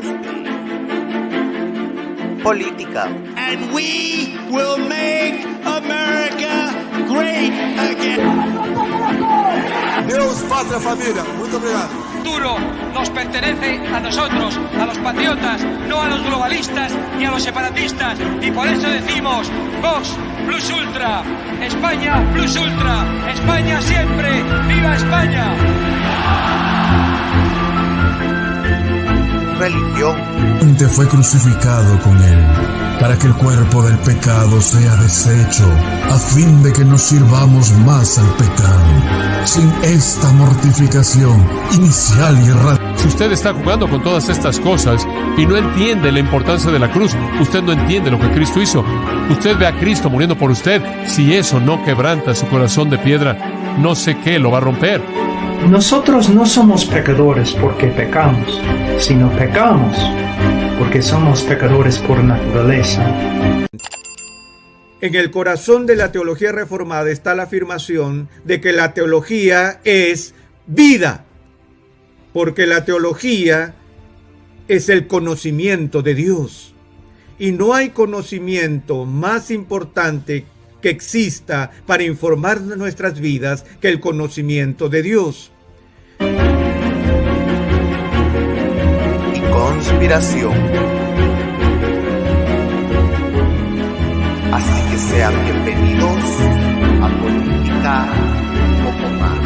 podcast de política. And we will make America great again. Deus, pátria, família. Muito obrigado. El futuro nos pertenece a nosotros, a los patriotas, no a los globalistas ni a los separatistas. Y por eso decimos, Vox plus ultra, España plus ultra, España siempre, ¡viva España! Religión. Fue crucificado con él, para que el cuerpo del pecado sea deshecho, a fin de que nos sirvamos más al pecado. Sin esta mortificación inicial y radical. Si usted está jugando con todas estas cosas y no entiende la importancia de la cruz, usted no entiende lo que Cristo hizo. Usted ve a Cristo muriendo por usted. Si eso no quebranta su corazón de piedra, no sé qué lo va a romper. Nosotros no somos pecadores porque pecamos, sino pecamos porque somos pecadores por naturaleza. En el corazón de la teología reformada está la afirmación de que la teología es vida, porque la teología es el conocimiento de Dios. Y no hay conocimiento más importante que exista para informar de nuestras vidas que el conocimiento de Dios. Y conspiración. Así que sean bienvenidos a Política un poco más.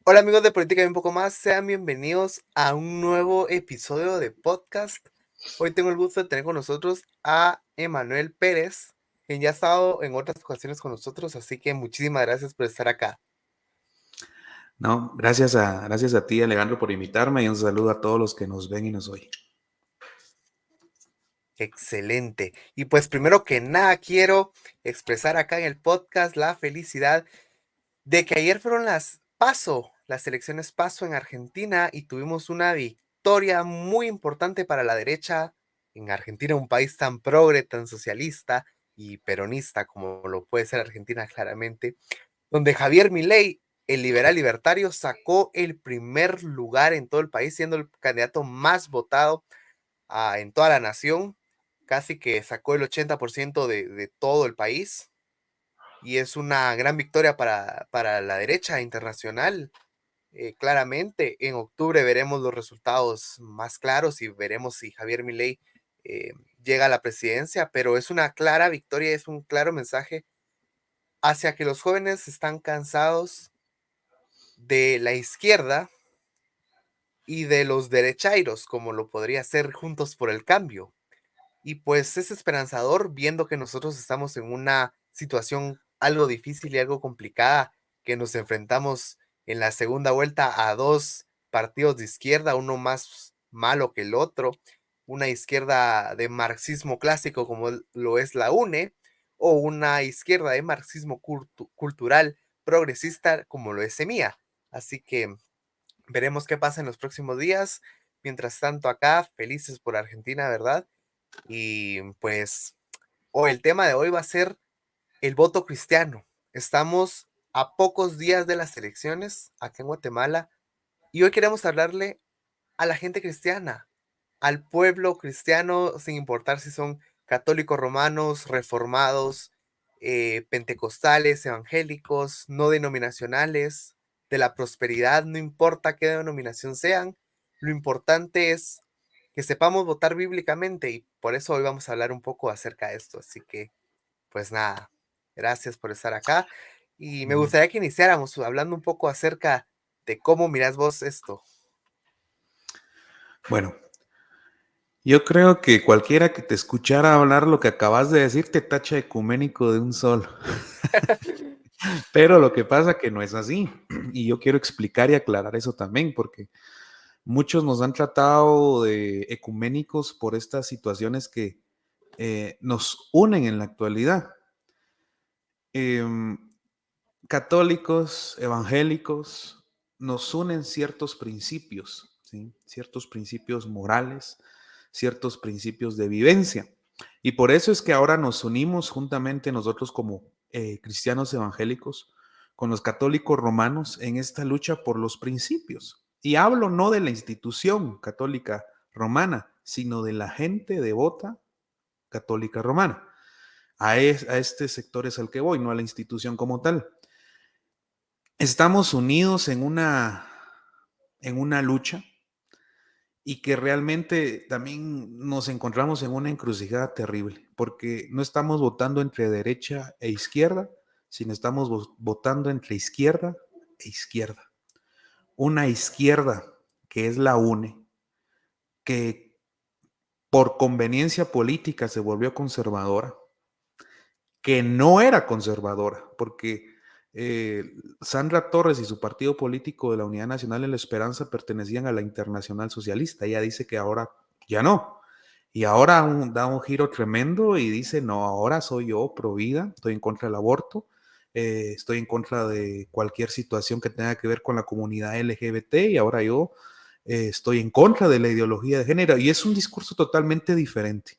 Hola amigos de Política y un poco más, sean bienvenidos a un nuevo episodio de podcast. Hoy tengo el gusto de tener con nosotros a Emanuel Pérez, quien ya ha estado en otras ocasiones con nosotros, así que muchísimas gracias por estar acá. No, gracias a ti, Alejandro, por invitarme, y un saludo a todos los que nos ven y nos oyen. Excelente. Y pues primero que nada quiero expresar acá en el podcast la felicidad de que ayer fueron las elecciones PASO en Argentina, y tuvimos una victoria muy importante para la derecha en Argentina, un país tan progre, tan socialista y peronista como lo puede ser Argentina claramente, donde Javier Milei, el liberal libertario, sacó el primer lugar en todo el país, siendo el candidato más votado en toda la nación. Casi que sacó el 80% de todo el país, y es una gran victoria para la derecha internacional. Claramente en octubre veremos los resultados más claros y veremos si Javier Milei llega a la presidencia, pero es una clara victoria, es un claro mensaje hacia que los jóvenes están cansados de la izquierda y de los derechairos, como lo podría ser Juntos por el Cambio. Y pues es esperanzador viendo que nosotros estamos en una situación algo difícil y algo complicada, que nos enfrentamos en la segunda vuelta a dos partidos de izquierda, uno más malo que el otro, una izquierda de marxismo clásico como lo es la UNE, o una izquierda de marxismo cultural progresista como lo es SEMIA. Así que veremos qué pasa en los próximos días. Mientras tanto acá, felices por Argentina, ¿verdad? Y pues el tema de hoy va a ser el voto cristiano. Estamos a pocos días de las elecciones acá en Guatemala, y hoy queremos hablarle a la gente cristiana, al pueblo cristiano, sin importar si son católicos romanos, reformados, pentecostales, evangélicos, no denominacionales, de la prosperidad, no importa qué denominación sean. Lo importante es que sepamos votar bíblicamente, y por eso hoy vamos a hablar un poco acerca de esto. Así que, pues nada, gracias por estar acá. Y me gustaría que iniciáramos hablando un poco acerca de cómo mirás vos esto. Bueno, yo creo que cualquiera que te escuchara hablar lo que acabas de decir te tacha ecuménico de un solo. Pero lo que pasa es que no es así. Y yo quiero explicar y aclarar eso también, porque muchos nos han tratado de ecuménicos por estas situaciones que nos unen en la actualidad. Católicos, evangélicos, nos unen ciertos principios, ¿sí? Ciertos principios morales, ciertos principios de vivencia. Y por eso es que ahora nos unimos juntamente nosotros como cristianos evangélicos con los católicos romanos en esta lucha por los principios. Y hablo no de la institución católica romana, sino de la gente devota católica romana. A este sector es al que voy, no a la institución como tal. Estamos unidos en una lucha y que realmente también nos encontramos en una encrucijada terrible, porque no estamos votando entre derecha e izquierda, sino estamos votando entre izquierda e izquierda. Una izquierda que es la UNE, que por conveniencia política se volvió conservadora, que no era conservadora, porque Sandra Torres y su partido político de la Unidad Nacional de la Esperanza pertenecían a la Internacional Socialista. Ella dice que ahora ya no. Y ahora da un giro tremendo y dice, no, ahora soy yo pro vida, estoy en contra del aborto, estoy en contra de cualquier situación que tenga que ver con la comunidad LGBT y ahora yo estoy en contra de la ideología de género. Y es un discurso totalmente diferente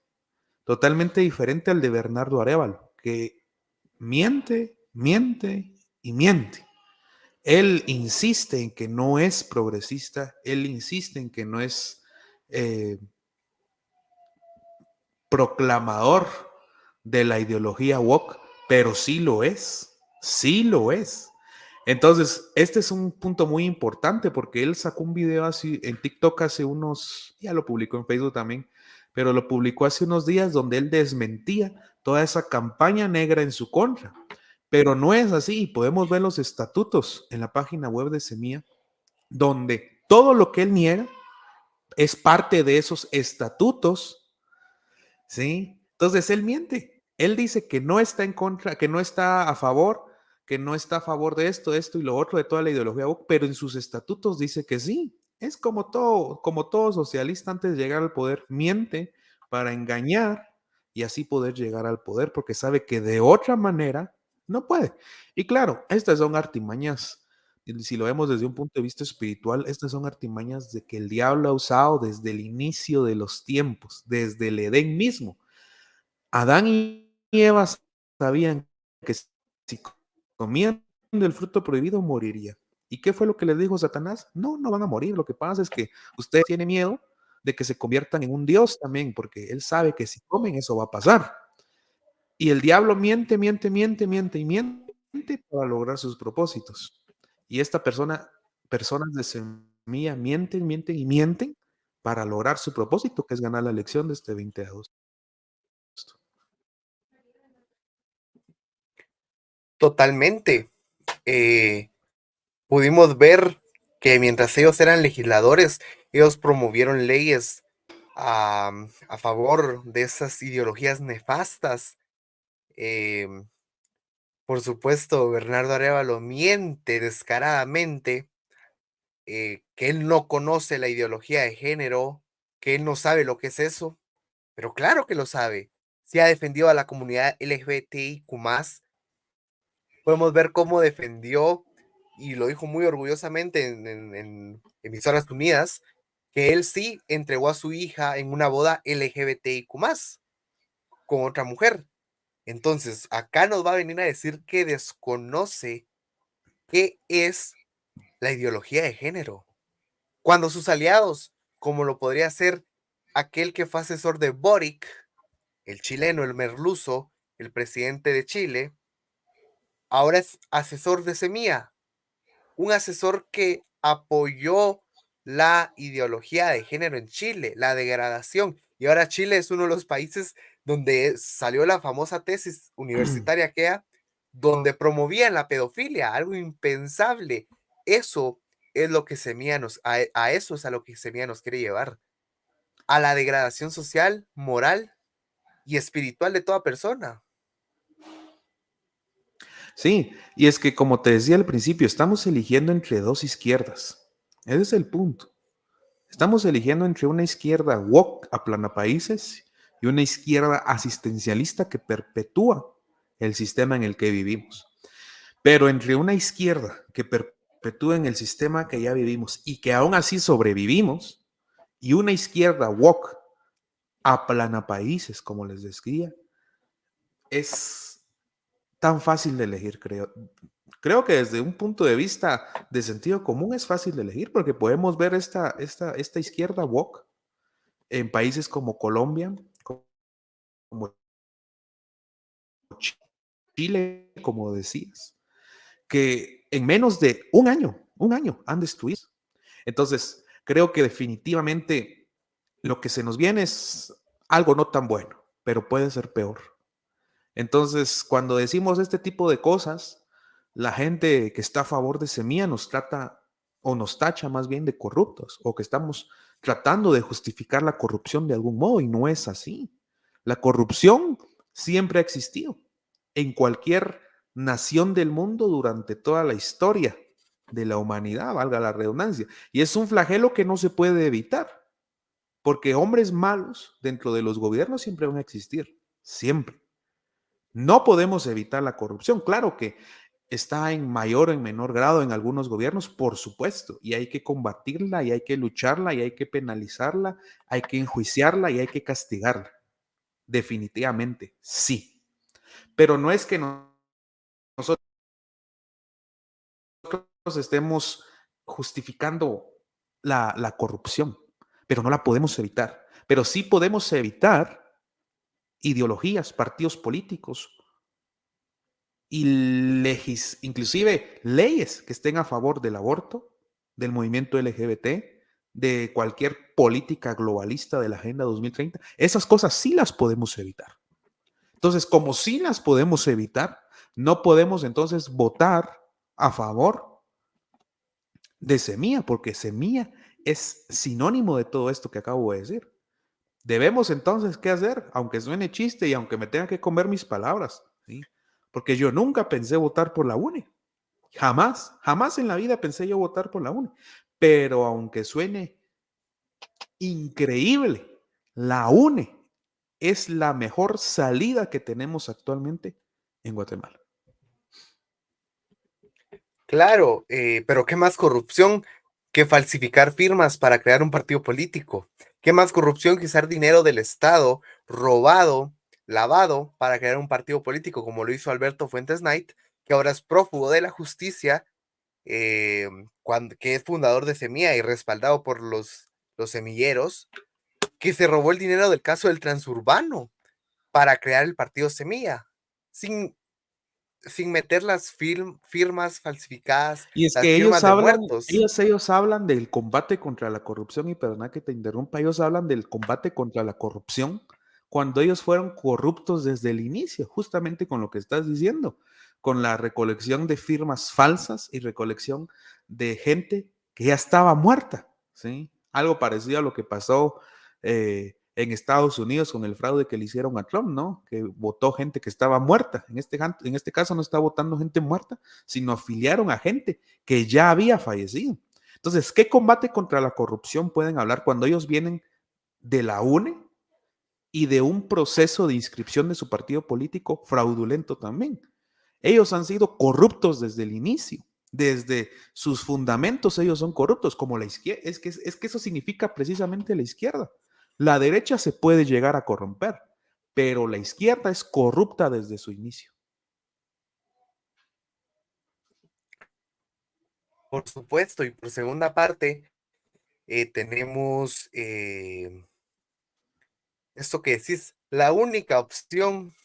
al de Bernardo Arévalo, que miente, miente y miente. Él insiste en que no es progresista, él insiste en que no es proclamador de la ideología woke, pero sí lo es, sí lo es. Entonces, este es un punto muy importante porque él sacó un video así en TikTok hace unos, ya lo publicó en Facebook también, pero lo publicó hace unos días donde él desmentía toda esa campaña negra en su contra. Pero no es así, podemos ver los estatutos en la página web de Semilla, donde todo lo que él niega es parte de esos estatutos, ¿sí? Entonces él miente, él dice que no está en contra, que no está a favor, que no está a favor de esto y lo otro, de toda la ideología woke, pero en sus estatutos dice que sí. Es como todo socialista antes de llegar al poder, miente para engañar y así poder llegar al poder, porque sabe que de otra manera no puede. Y claro, estas son artimañas, si lo vemos desde un punto de vista espiritual, estas son artimañas de que el diablo ha usado desde el inicio de los tiempos, desde el Edén mismo. Adán y Eva sabían que si comían del fruto prohibido morirían. ¿Y qué fue lo que les dijo Satanás? No, no van a morir. Lo que pasa es que usted tiene miedo de que se conviertan en un dios también, porque él sabe que si comen eso va a pasar. Y el diablo miente, miente, miente, miente y miente para lograr sus propósitos. Y personas de Semilla mienten, mienten y mienten para lograr su propósito, que es ganar la elección de este 20 de agosto. Totalmente. Pudimos ver que mientras ellos eran legisladores, ellos promovieron leyes a favor de esas ideologías nefastas. Por supuesto, Bernardo Arévalo miente descaradamente, que él no conoce la ideología de género, que él no sabe lo que es eso, pero claro que lo sabe. Si ha defendido a la comunidad LGBTIQ+, podemos ver cómo defendió, y lo dijo muy orgullosamente en Emisoras Unidas, que él sí entregó a su hija en una boda LGBTIQ+, con otra mujer. Entonces, acá nos va a venir a decir que desconoce qué es la ideología de género, cuando sus aliados, como lo podría ser aquel que fue asesor de Boric, el chileno, el merluzo, el presidente de Chile, ahora es asesor de Semilla, un asesor que apoyó la ideología de género en Chile, la degradación. Y ahora Chile es uno de los países donde salió la famosa tesis universitaria donde promovían la pedofilia, algo impensable. Eso es lo que Semilla a eso es a lo que Semilla nos quiere llevar, a la degradación social, moral y espiritual de toda persona. Sí, y es que como te decía al principio, estamos eligiendo entre dos izquierdas. Ese es el punto. Estamos eligiendo entre una izquierda woke, aplanapaíses, y una izquierda asistencialista que perpetúa el sistema en el que vivimos. Pero entre una izquierda que perpetúa en el sistema que ya vivimos y que aún así sobrevivimos, y una izquierda woke, aplanapaíses, como les decía, es tan fácil de elegir, creo. Creo que desde un punto de vista de sentido común es fácil de elegir porque podemos ver esta izquierda woke en países como Colombia, como Chile, como decías, que en menos de un año han destruido. Entonces, creo que definitivamente lo que se nos viene es algo no tan bueno, pero puede ser peor. Entonces, cuando decimos este tipo de cosas, la gente que está a favor de Semilla nos trata o nos tacha más bien de corruptos o que estamos tratando de justificar la corrupción de algún modo y no es así. La corrupción siempre ha existido en cualquier nación del mundo durante toda la historia de la humanidad, valga la redundancia. Y es un flagelo que no se puede evitar, porque hombres malos dentro de los gobiernos siempre van a existir, siempre. No podemos evitar la corrupción. Claro que está en mayor o en menor grado en algunos gobiernos, por supuesto, y hay que combatirla, y hay que lucharla, y hay que penalizarla, hay que enjuiciarla y hay que castigarla. Definitivamente, sí. Pero no es que nosotros estemos justificando la corrupción, pero no la podemos evitar. Pero sí podemos evitar ideologías, partidos políticos y inclusive leyes que estén a favor del aborto, del movimiento LGBT, de cualquier política globalista de la Agenda 2030. Esas cosas sí las podemos evitar. Entonces, como sí las podemos evitar, no podemos entonces votar a favor de Semilla, porque Semilla es sinónimo de todo esto que acabo de decir. Debemos entonces, ¿qué hacer? Aunque suene chiste y aunque me tenga que comer mis palabras, ¿sí? Porque yo nunca pensé votar por la UNE. Jamás, jamás en la vida pensé yo votar por la UNE. Pero aunque suene increíble, la UNE es la mejor salida que tenemos actualmente en Guatemala. Claro, pero ¿qué más corrupción que falsificar firmas para crear un partido político? ¿Qué más corrupción que usar dinero del Estado robado, lavado, para crear un partido político, como lo hizo Alberto Fuentes Knight, que ahora es prófugo de la justicia, que es fundador de Semilla y respaldado por los semilleros, que se robó el dinero del caso del transurbano para crear el partido Semilla, sin meter las firmas falsificadas, Y es las que ellos firmas de hablan, muertos. ellos hablan del combate contra la corrupción, y perdona que te interrumpa, ellos hablan del combate contra la corrupción cuando ellos fueron corruptos desde el inicio, justamente con lo que estás diciendo, con la recolección de firmas falsas y recolección de gente que ya estaba muerta, ¿sí? Algo parecido a lo que pasó en Estados Unidos con el fraude que le hicieron a Trump, ¿no? Que votó gente que estaba muerta. En este caso no está votando gente muerta, sino afiliaron a gente que ya había fallecido. Entonces, ¿qué combate contra la corrupción pueden hablar cuando ellos vienen de la UNE y de un proceso de inscripción de su partido político fraudulento también? Ellos han sido corruptos desde el inicio. Desde sus fundamentos ellos son corruptos, como la izquierda. Es que eso significa precisamente la izquierda. La derecha se puede llegar a corromper, pero la izquierda es corrupta desde su inicio. Por supuesto, y por segunda parte, tenemos esto que decís, la única opción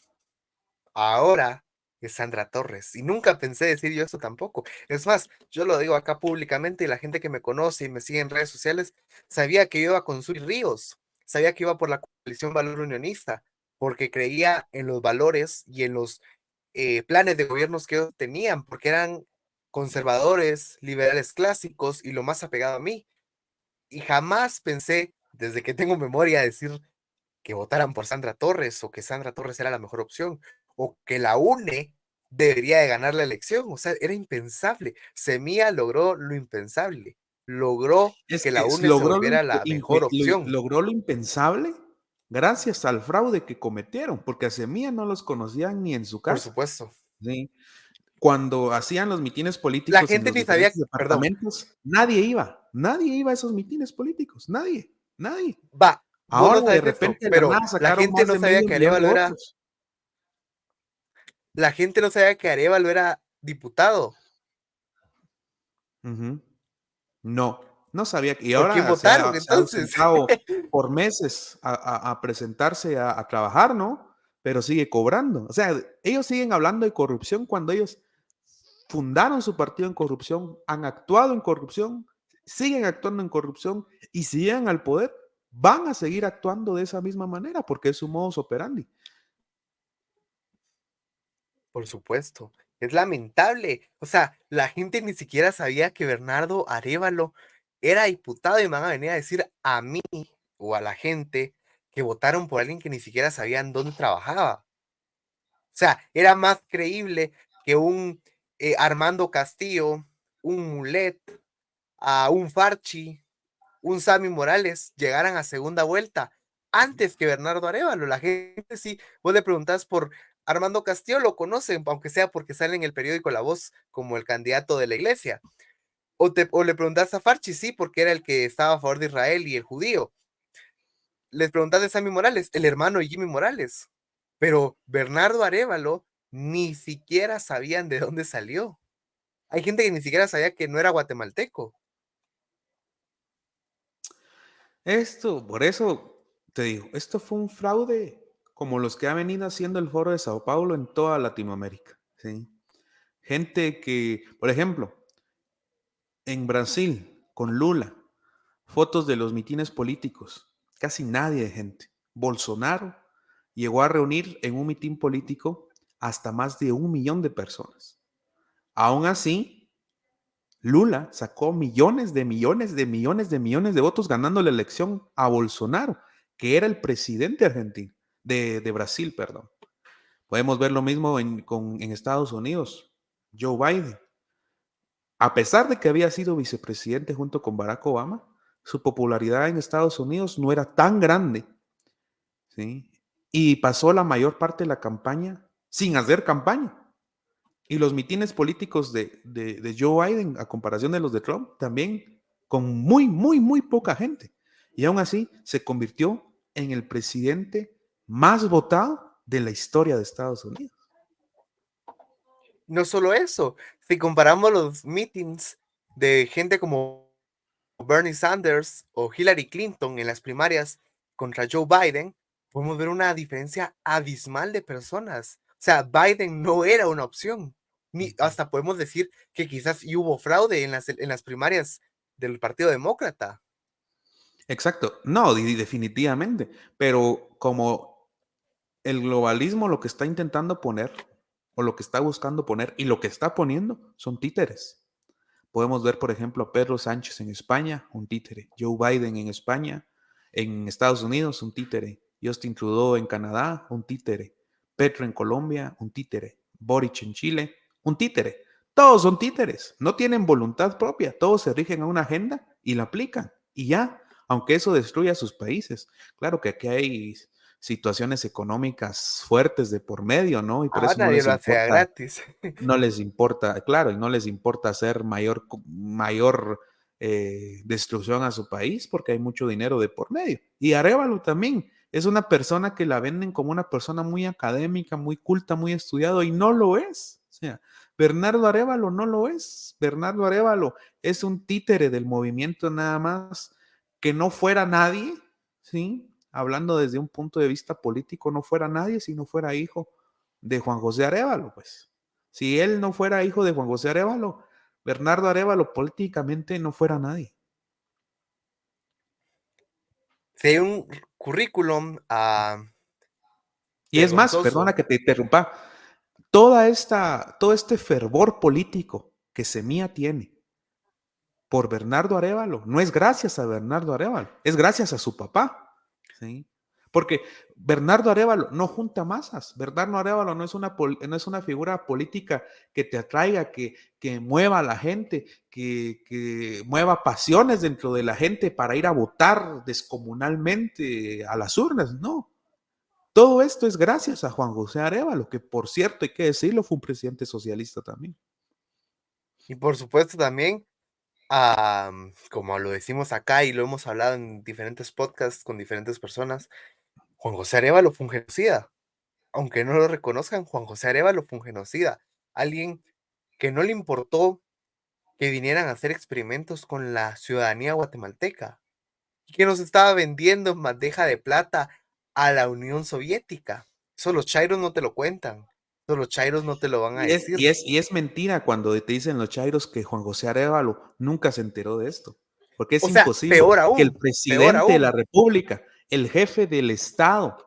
ahora es Sandra Torres. Y nunca pensé decir yo eso tampoco. Es más, yo lo digo acá públicamente y la gente que me conoce y me sigue en redes sociales sabía que yo iba con Suri Ríos, sabía que iba por la coalición Valor Unionista, porque creía en los valores y en los planes de gobiernos que ellos tenían, porque eran conservadores, liberales clásicos y lo más apegado a mí. Y jamás pensé, desde que tengo memoria, decir que votaran por Sandra Torres o que Sandra Torres era la mejor opción o que la UNE debería de ganar la elección. O sea, era impensable. Semilla logró lo impensable. Logró Es que la que UNE se volviera la mejor opción. logró lo impensable gracias al fraude que cometieron, porque a Semilla no los conocían ni en su Por casa. supuesto. ¿Sí? Cuando hacían los mitines La políticos en gente los ni sabía, diferentes perdón, departamentos, nadie iba a esos mitines políticos, nadie. va, vos no Ahora de sabes esto, repente de la pero nada la sacaron gente más no de sabía medio que millón de Arévalo era, votos. la gente no sabía que Arévalo era diputado. Ujú. No, no sabía. Y ¿Por quién ahora votaron se ha entonces? ausentado por meses a presentarse a trabajar, ¿no? Pero sigue cobrando. O sea, ellos siguen hablando de corrupción cuando ellos fundaron su partido en corrupción, han actuado en corrupción, siguen actuando en corrupción y si llegan al poder, van a seguir actuando de esa misma manera porque es su modus operandi. Por supuesto, es lamentable. O sea, la gente ni siquiera sabía que Bernardo Arévalo era diputado y me van a venir a decir a mí o a la gente que votaron por alguien que ni siquiera sabían dónde trabajaba. O sea, era más creíble que un Armando Castillo, un Mulet, a un Farchi, un Sammy Morales llegaran a segunda vuelta antes que Bernardo Arévalo. La gente sí, vos le preguntás por Armando Castillo, lo conocen, aunque sea porque sale en el periódico La Voz como el candidato de la iglesia. O le preguntás a Farchi, sí, porque era el que estaba a favor de Israel y el judío. Les preguntás de Sammy Morales, el hermano de Jimmy Morales. Pero Bernardo Arévalo ni siquiera sabían de dónde salió. Hay gente que ni siquiera sabía que no era guatemalteco. Esto, por eso te digo, esto fue un fraude como los que ha venido haciendo el Foro de Sao Paulo en toda Latinoamérica, ¿sí? Gente que, por ejemplo, en Brasil, con Lula, fotos de los mitines políticos, casi nadie de gente. Bolsonaro llegó a reunir en un mitin político hasta más de 1 millón de personas. Aún así, Lula sacó millones de millones de millones de millones de votos ganando la elección a Bolsonaro, que era el presidente argentino, de Brasil, perdón. Podemos ver lo mismo en Estados Unidos. Joe Biden, a pesar de que había sido vicepresidente junto con Barack Obama, su popularidad en Estados Unidos no era tan grande, ¿sí? Y pasó la mayor parte de la campaña sin hacer campaña. Y los mitines políticos de Joe Biden, a comparación de los de Trump, también con muy, muy, muy poca gente. Y aún así se convirtió en el presidente más votado de la historia de Estados Unidos. No solo eso, si comparamos los meetings de gente como Bernie Sanders o Hillary Clinton en las primarias contra Joe Biden, podemos ver una diferencia abismal de personas. O sea, Biden no era una opción. Ni, hasta podemos decir que quizás hubo fraude en las primarias del Partido Demócrata. Exacto, no, definitivamente, pero como el globalismo lo que está intentando poner, o lo que está buscando poner, y lo que está poniendo, son títeres. Podemos ver, por ejemplo, a Pedro Sánchez en España, un títere. Joe Biden en España, en Estados Unidos, un títere. Justin Trudeau en Canadá, un títere. Petro en Colombia, un títere. Boric en Chile, un títere. Todos son títeres, no tienen voluntad propia, todos se rigen a una agenda y la aplican. Y ya, aunque eso destruya sus países. Claro que aquí hay situaciones económicas fuertes de por medio, ¿no? Y por eso no Nadie les lo hace importa, gratis. no les importa, claro, y no les importa hacer mayor destrucción a su país porque hay mucho dinero de por medio. Y Arévalo también es una persona que la venden como una persona muy académica, muy culta, muy estudiado y no lo es. O sea, Bernardo Arévalo no lo es. Bernardo Arévalo es un títere del movimiento nada más, que no fuera nadie, ¿sí? Hablando desde un punto de vista político, no fuera nadie si no fuera hijo de Juan José Arévalo, pues. Si él no fuera hijo de Juan José Arévalo, Bernardo Arévalo políticamente no fuera nadie. Si hay un currículum Y es más, vergonzoso. perdona que te interrumpa, todo este fervor político que Semilla tiene por Bernardo Arévalo, no es gracias a Bernardo Arévalo, es gracias a su papá, ¿sí? Porque Bernardo Arévalo no junta masas. Bernardo Arévalo no es una figura política que te atraiga, que mueva a la gente, que mueva pasiones dentro de la gente para ir a votar descomunalmente a las urnas. No. Todo esto es gracias a Juan José Arévalo, que por cierto, hay que decirlo, fue un presidente socialista también. Y por supuesto también, como lo decimos acá y lo hemos hablado en diferentes podcasts con diferentes personas, Juan José Arévalo fue un genocida. Aunque no lo reconozcan, Juan José Arévalo fue un genocida. Alguien que no le importó que vinieran a hacer experimentos con la ciudadanía guatemalteca y que nos estaba vendiendo en bandeja de plata a la Unión Soviética. Eso los chairos no te lo cuentan, eso los chairos no te lo van a Y es, decir. y, es, y es mentira cuando te dicen los chairos que Juan José Arévalo nunca se enteró de esto, porque es O sea, imposible que el peor presidente de la aún. República, el jefe del Estado,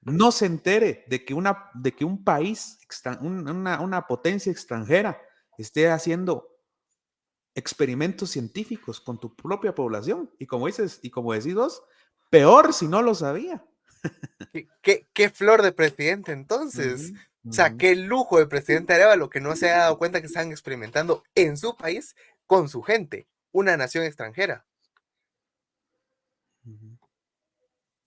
no se entere de que, un país, una potencia extranjera, esté haciendo experimentos científicos con tu propia población. Y como dices, y como decís vos, peor si no lo sabía. ¿Qué flor de presidente entonces? Ujú, O sea, ujú, qué lujo de presidente Arévalo que no se haya dado cuenta que están experimentando en su país con su gente, una nación extranjera. ujú.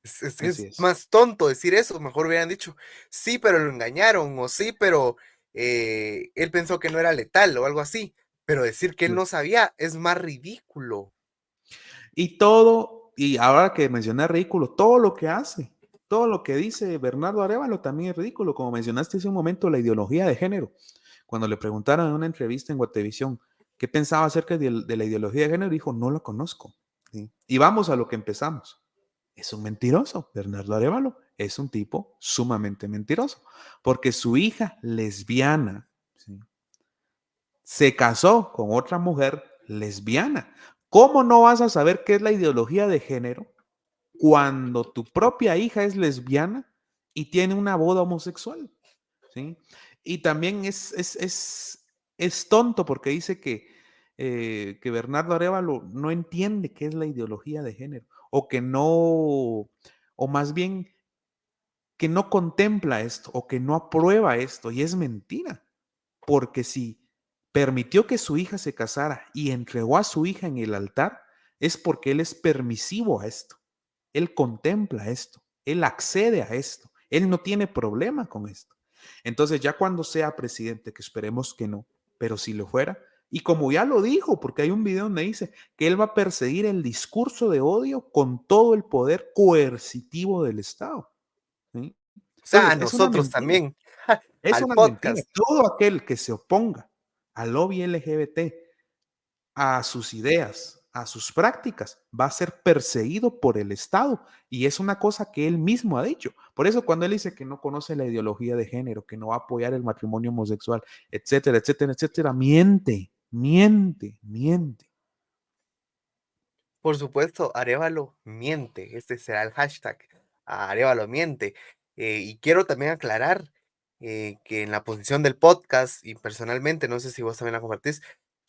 Así Es es. más tonto decir eso, mejor hubieran dicho, sí, pero lo engañaron, o sí, pero él pensó que no era letal o algo así, pero decir que él Sí. no sabía es más ridículo. Y todo, y ahora que mencioné ridículo, todo lo que hace, todo lo que dice Bernardo Arévalo también es ridículo. Como mencionaste hace un momento, la ideología de género. Cuando le preguntaron en una entrevista en Guatevisión qué pensaba acerca de la ideología de género, dijo, no la conozco. ¿Sí? Y vamos a lo que empezamos. Es un mentiroso. Bernardo Arévalo es un tipo sumamente mentiroso, porque su hija lesbiana, ¿sí?, se casó con otra mujer lesbiana. ¿Cómo no vas a saber qué es la ideología de género cuando tu propia hija es lesbiana y tiene una boda homosexual? ¿Sí? Y también es tonto porque dice que Bernardo Arévalo no entiende qué es la ideología de género, o que no, o más bien que no contempla esto, o que no aprueba esto, y es mentira. Porque si permitió que su hija se casara y entregó a su hija en el altar, es porque él es permisivo a esto. Él contempla esto. Él accede a esto. Él no tiene problema con esto. Entonces, ya cuando sea presidente, que esperemos que no, pero si lo fuera, y como ya lo dijo, porque hay un video donde dice que él va a perseguir el discurso de odio con todo el poder coercitivo del Estado. ¿Sí? O sea, a Entonces, es una nosotros mentira. también, Es al una mentira. podcast. Todo aquel que se oponga al lobby LGBT, a sus ideas, a sus prácticas, va a ser perseguido por el Estado. Y es una cosa que él mismo ha dicho. Por eso cuando él dice que no conoce la ideología de género, que no va a apoyar el matrimonio homosexual, etcétera, etcétera, etcétera, miente, miente, miente. Por supuesto, Arévalo miente. Este será el hashtag. Arévalo miente. Y quiero también aclarar que en la posición del podcast y personalmente, no sé si vos también la compartís,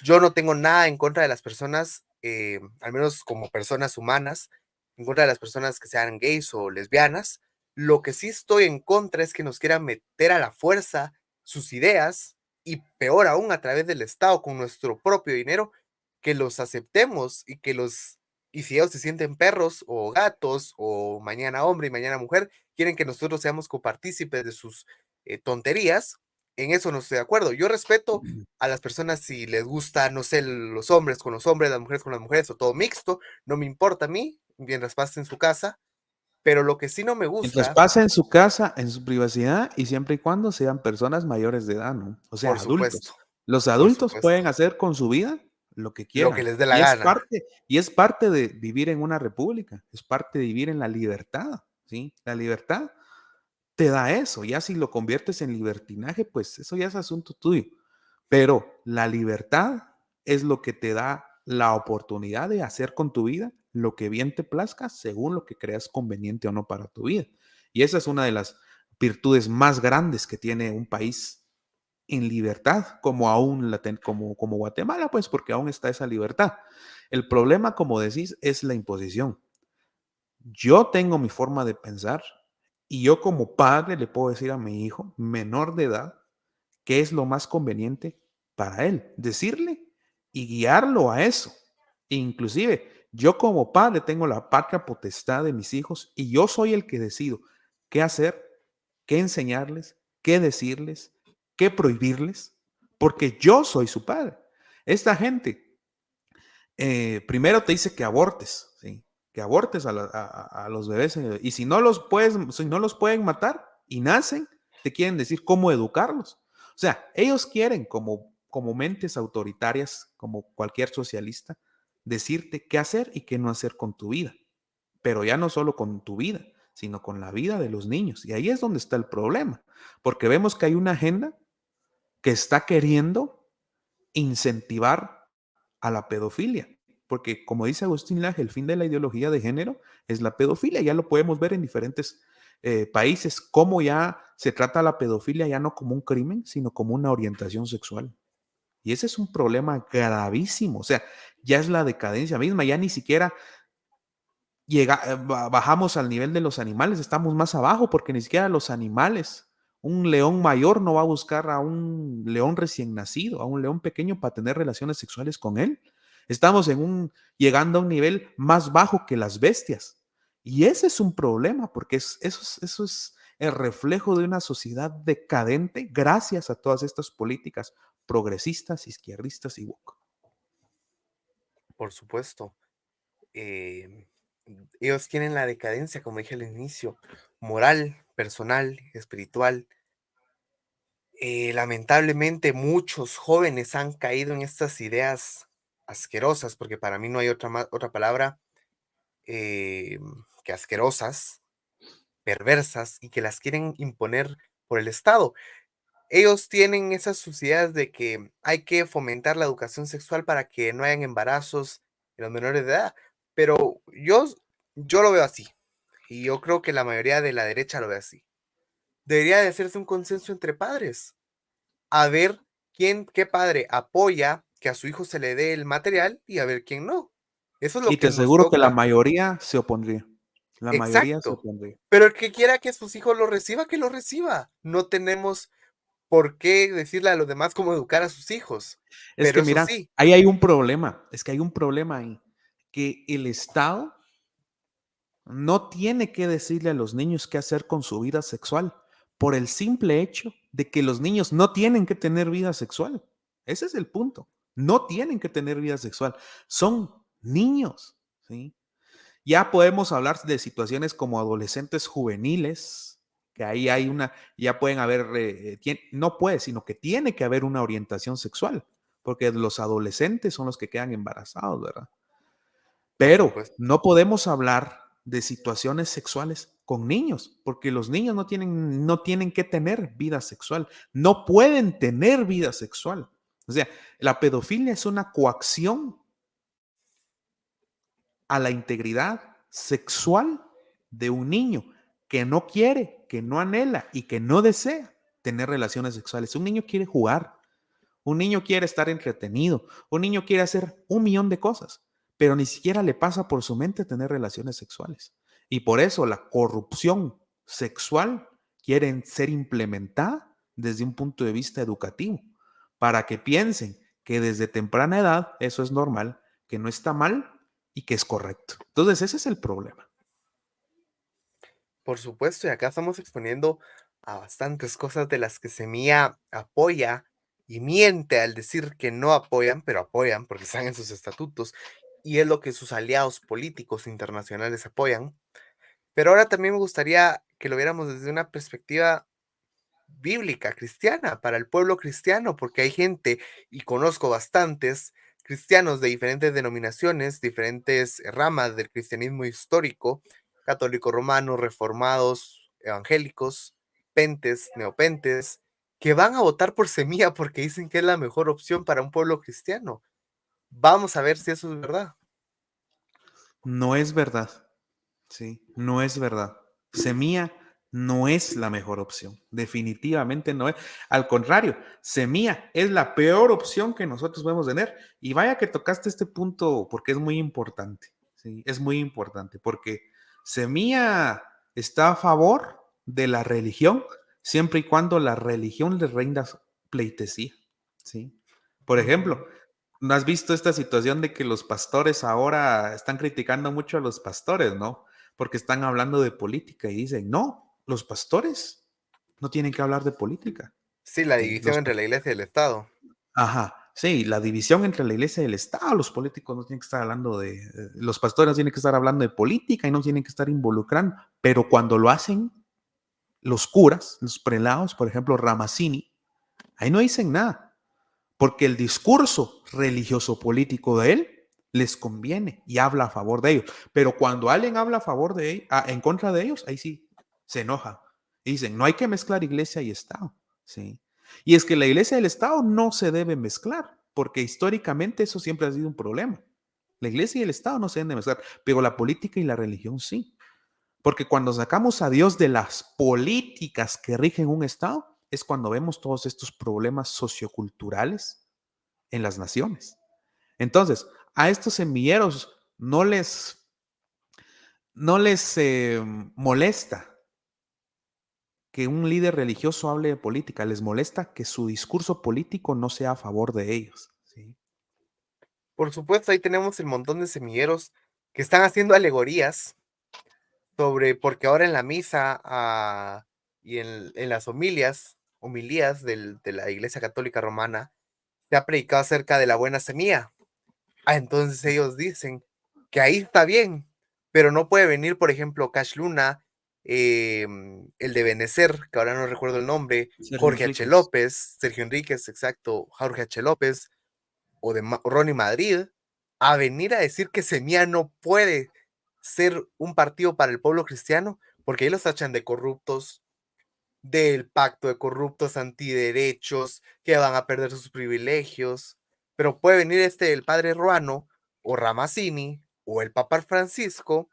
yo no tengo nada en contra de las personas, al menos como personas humanas, en contra de las personas que sean gays o lesbianas. Lo que sí estoy en contra es que nos quieran meter a la fuerza sus ideas y peor aún a través del Estado con nuestro propio dinero, que los aceptemos y si ellos se sienten perros o gatos o mañana hombre y mañana mujer, quieren que nosotros seamos copartícipes de sus tonterías, en eso no estoy de acuerdo. Yo respeto a las personas si les gusta, no sé, los hombres con los hombres, las mujeres con las mujeres o todo mixto, no me importa a mí, mientras pase en su casa, pero lo que sí no me Mientras gusta, pase en su casa, en su privacidad y siempre y cuando sean personas mayores de edad, ¿no? O sea, por supuesto, adultos. Los por adultos supuesto, pueden hacer con su vida lo que lo que quieran les dé la y es gana. parte y es parte de vivir en una república, es parte de vivir en la libertad, ¿sí? La libertad te da eso, ya si lo conviertes en libertinaje, pues eso ya es asunto tuyo. Pero la libertad es lo que te da la oportunidad de hacer con tu vida lo que bien te plazca según lo que creas conveniente o no para tu vida. Y esa es una de las virtudes más grandes que tiene un país en libertad, como aún como Guatemala, pues porque aún está esa libertad. El problema, como decís, es la imposición. Yo tengo mi forma de pensar y yo como padre le puedo decir a mi hijo menor de edad qué es lo más conveniente para él, decirle y guiarlo a eso. Inclusive, yo como padre tengo la patria potestad de mis hijos y yo soy el que decido qué hacer, qué enseñarles, qué decirles, qué prohibirles, porque yo soy su padre. Esta gente primero te dice que abortes, ¿sí? Que abortes a los bebés y si no los pueden matar y nacen, te quieren decir cómo educarlos. O sea, ellos quieren, como como mentes autoritarias, como cualquier socialista, decirte qué hacer y qué no hacer con tu vida. Pero ya no solo con tu vida, sino con la vida de los niños. Y ahí es donde está el problema, porque vemos que hay una agenda que está queriendo incentivar a la pedofilia. Porque como dice Agustín Laje, el fin de la ideología de género es la pedofilia. Ya lo podemos ver en diferentes países, cómo ya se trata a la pedofilia ya no como un crimen, sino como una orientación sexual. Y ese es un problema gravísimo. O sea, ya es la decadencia misma, ya ni siquiera bajamos al nivel de los animales, estamos más abajo porque ni siquiera los animales, un león mayor no va a buscar a un león recién nacido, a un león pequeño para tener relaciones sexuales con él. Estamos llegando a un nivel más bajo que las bestias. Y ese es un problema porque eso es el reflejo de una sociedad decadente gracias a todas estas políticas progresistas, izquierdistas y woke. Por supuesto. Ellos quieren la decadencia, como dije al inicio, moral, personal, espiritual. Lamentablemente muchos jóvenes han caído en estas ideas asquerosas, porque para mí no hay otra palabra eh, que asquerosas, perversas y que las quieren imponer por el Estado. Ellos tienen esas sus ideas de que hay que fomentar la educación sexual para que no hayan embarazos en los menores de edad, pero yo lo veo así, y yo creo que la mayoría de la derecha lo ve así. Debería de hacerse un consenso entre padres, a ver qué padre apoya que a su hijo se le dé el material y a ver quién no. Eso es Y lo te que nos aseguro que la toca. mayoría se opondría. La mayoría se Exacto. opondría. Pero el que quiera que sus hijos lo reciba, que lo reciba. No tenemos por qué decirle a los demás cómo educar a sus hijos. Es Pero que eso mira, sí, ahí hay un problema. Es que hay un problema ahí. Que el Estado no tiene que decirle a los niños qué hacer con su vida sexual por el simple hecho de que los niños no tienen que tener vida sexual. Ese es el punto. No tienen que tener vida sexual. Son niños, ¿sí? Ya podemos hablar de situaciones como adolescentes juveniles, que ahí ya pueden haber, no puede, sino que tiene que haber una orientación sexual, porque los adolescentes son los que quedan embarazados, ¿verdad? por Pero supuesto. no podemos hablar de situaciones sexuales con niños, porque los niños no tienen que tener vida sexual, no pueden tener vida sexual. O sea, la pedofilia es una coacción a la integridad sexual de un niño que no quiere, que no anhela y que no desea tener relaciones sexuales. Un niño quiere jugar, un niño quiere estar entretenido, un niño quiere hacer un millón de cosas, pero ni siquiera le pasa por su mente tener relaciones sexuales. Y por eso la corrupción sexual quiere ser implementada desde un punto de vista educativo, para que piensen que desde temprana edad eso es normal, que no está mal y que es correcto. Entonces, ese es el problema. Por supuesto, y acá estamos exponiendo a bastantes cosas de las que Semilla apoya y miente al decir que no apoyan, pero apoyan porque están en sus estatutos y es lo que sus aliados políticos internacionales apoyan. Pero ahora también me gustaría que lo viéramos desde una perspectiva bíblica, cristiana, para el pueblo cristiano, porque hay gente, y conozco bastantes cristianos de diferentes denominaciones, diferentes ramas del cristianismo histórico, católico romano, reformados, evangélicos, pentes, neopentes, que van a votar por Semilla porque dicen que es la mejor opción para un pueblo cristiano. Vamos a ver si eso es verdad. No es verdad, ¿sí? No es verdad. Semilla no es la mejor opción. Definitivamente no es. Al contrario, Semilla es la peor opción que nosotros podemos tener. Y vaya que tocaste este punto porque es muy importante, ¿sí? Es muy importante porque Semilla está a favor de la religión siempre y cuando la religión le rinda pleitesía, ¿sí? Por ejemplo, ¿no has visto esta situación de que los pastores ahora están criticando mucho a los pastores, ¿no? Porque están hablando de política y dicen, no, los pastores no tienen que hablar de política. Sí, la ¿Sí? división entre la iglesia y el Estado. Ajá, sí, la división entre la iglesia y el Estado, los políticos no tienen que estar hablando los pastores no tienen que estar hablando de política y no tienen que estar involucrando, pero cuando lo hacen los curas, los prelados, por ejemplo, Ramazzini, ahí no dicen nada. porque el discurso religioso político de él les conviene y habla a favor de ellos. Pero cuando alguien habla a favor de ellos, en contra de ellos, ahí sí se enoja. Y dicen, no hay que mezclar iglesia y Estado. ¿Sí? Y es que la iglesia y el Estado no se deben mezclar, porque históricamente eso siempre ha sido un problema. La iglesia y el Estado no se deben de mezclar, pero la política y la religión sí. Porque cuando sacamos a Dios de las políticas que rigen un Estado, es cuando vemos todos estos problemas socioculturales en las naciones. Entonces, a estos semilleros no les molesta que un líder religioso hable de política, les molesta que su discurso político no sea a favor de ellos. ¿Sí? Por supuesto, ahí tenemos el montón de semilleros que están haciendo alegorías sobre, porque ahora en la misa y en las homilías de la Iglesia Católica Romana, se ha predicado acerca de la buena semilla. Entonces ellos dicen que ahí está bien, pero no puede venir, por ejemplo, Cash Luna, el de Benecer, que ahora no recuerdo el nombre, Jorge H. López, Sergio Enríquez, exacto, Jorge H. López, o de Ronnie Madrid, a venir a decir que Semilla no puede ser un partido para el pueblo cristiano, porque ahí los tachan de corruptos, del pacto de corruptos antiderechos, que van a perder sus privilegios. Pero puede venir el padre Ruano, o Ramazzini, o el Papa Francisco,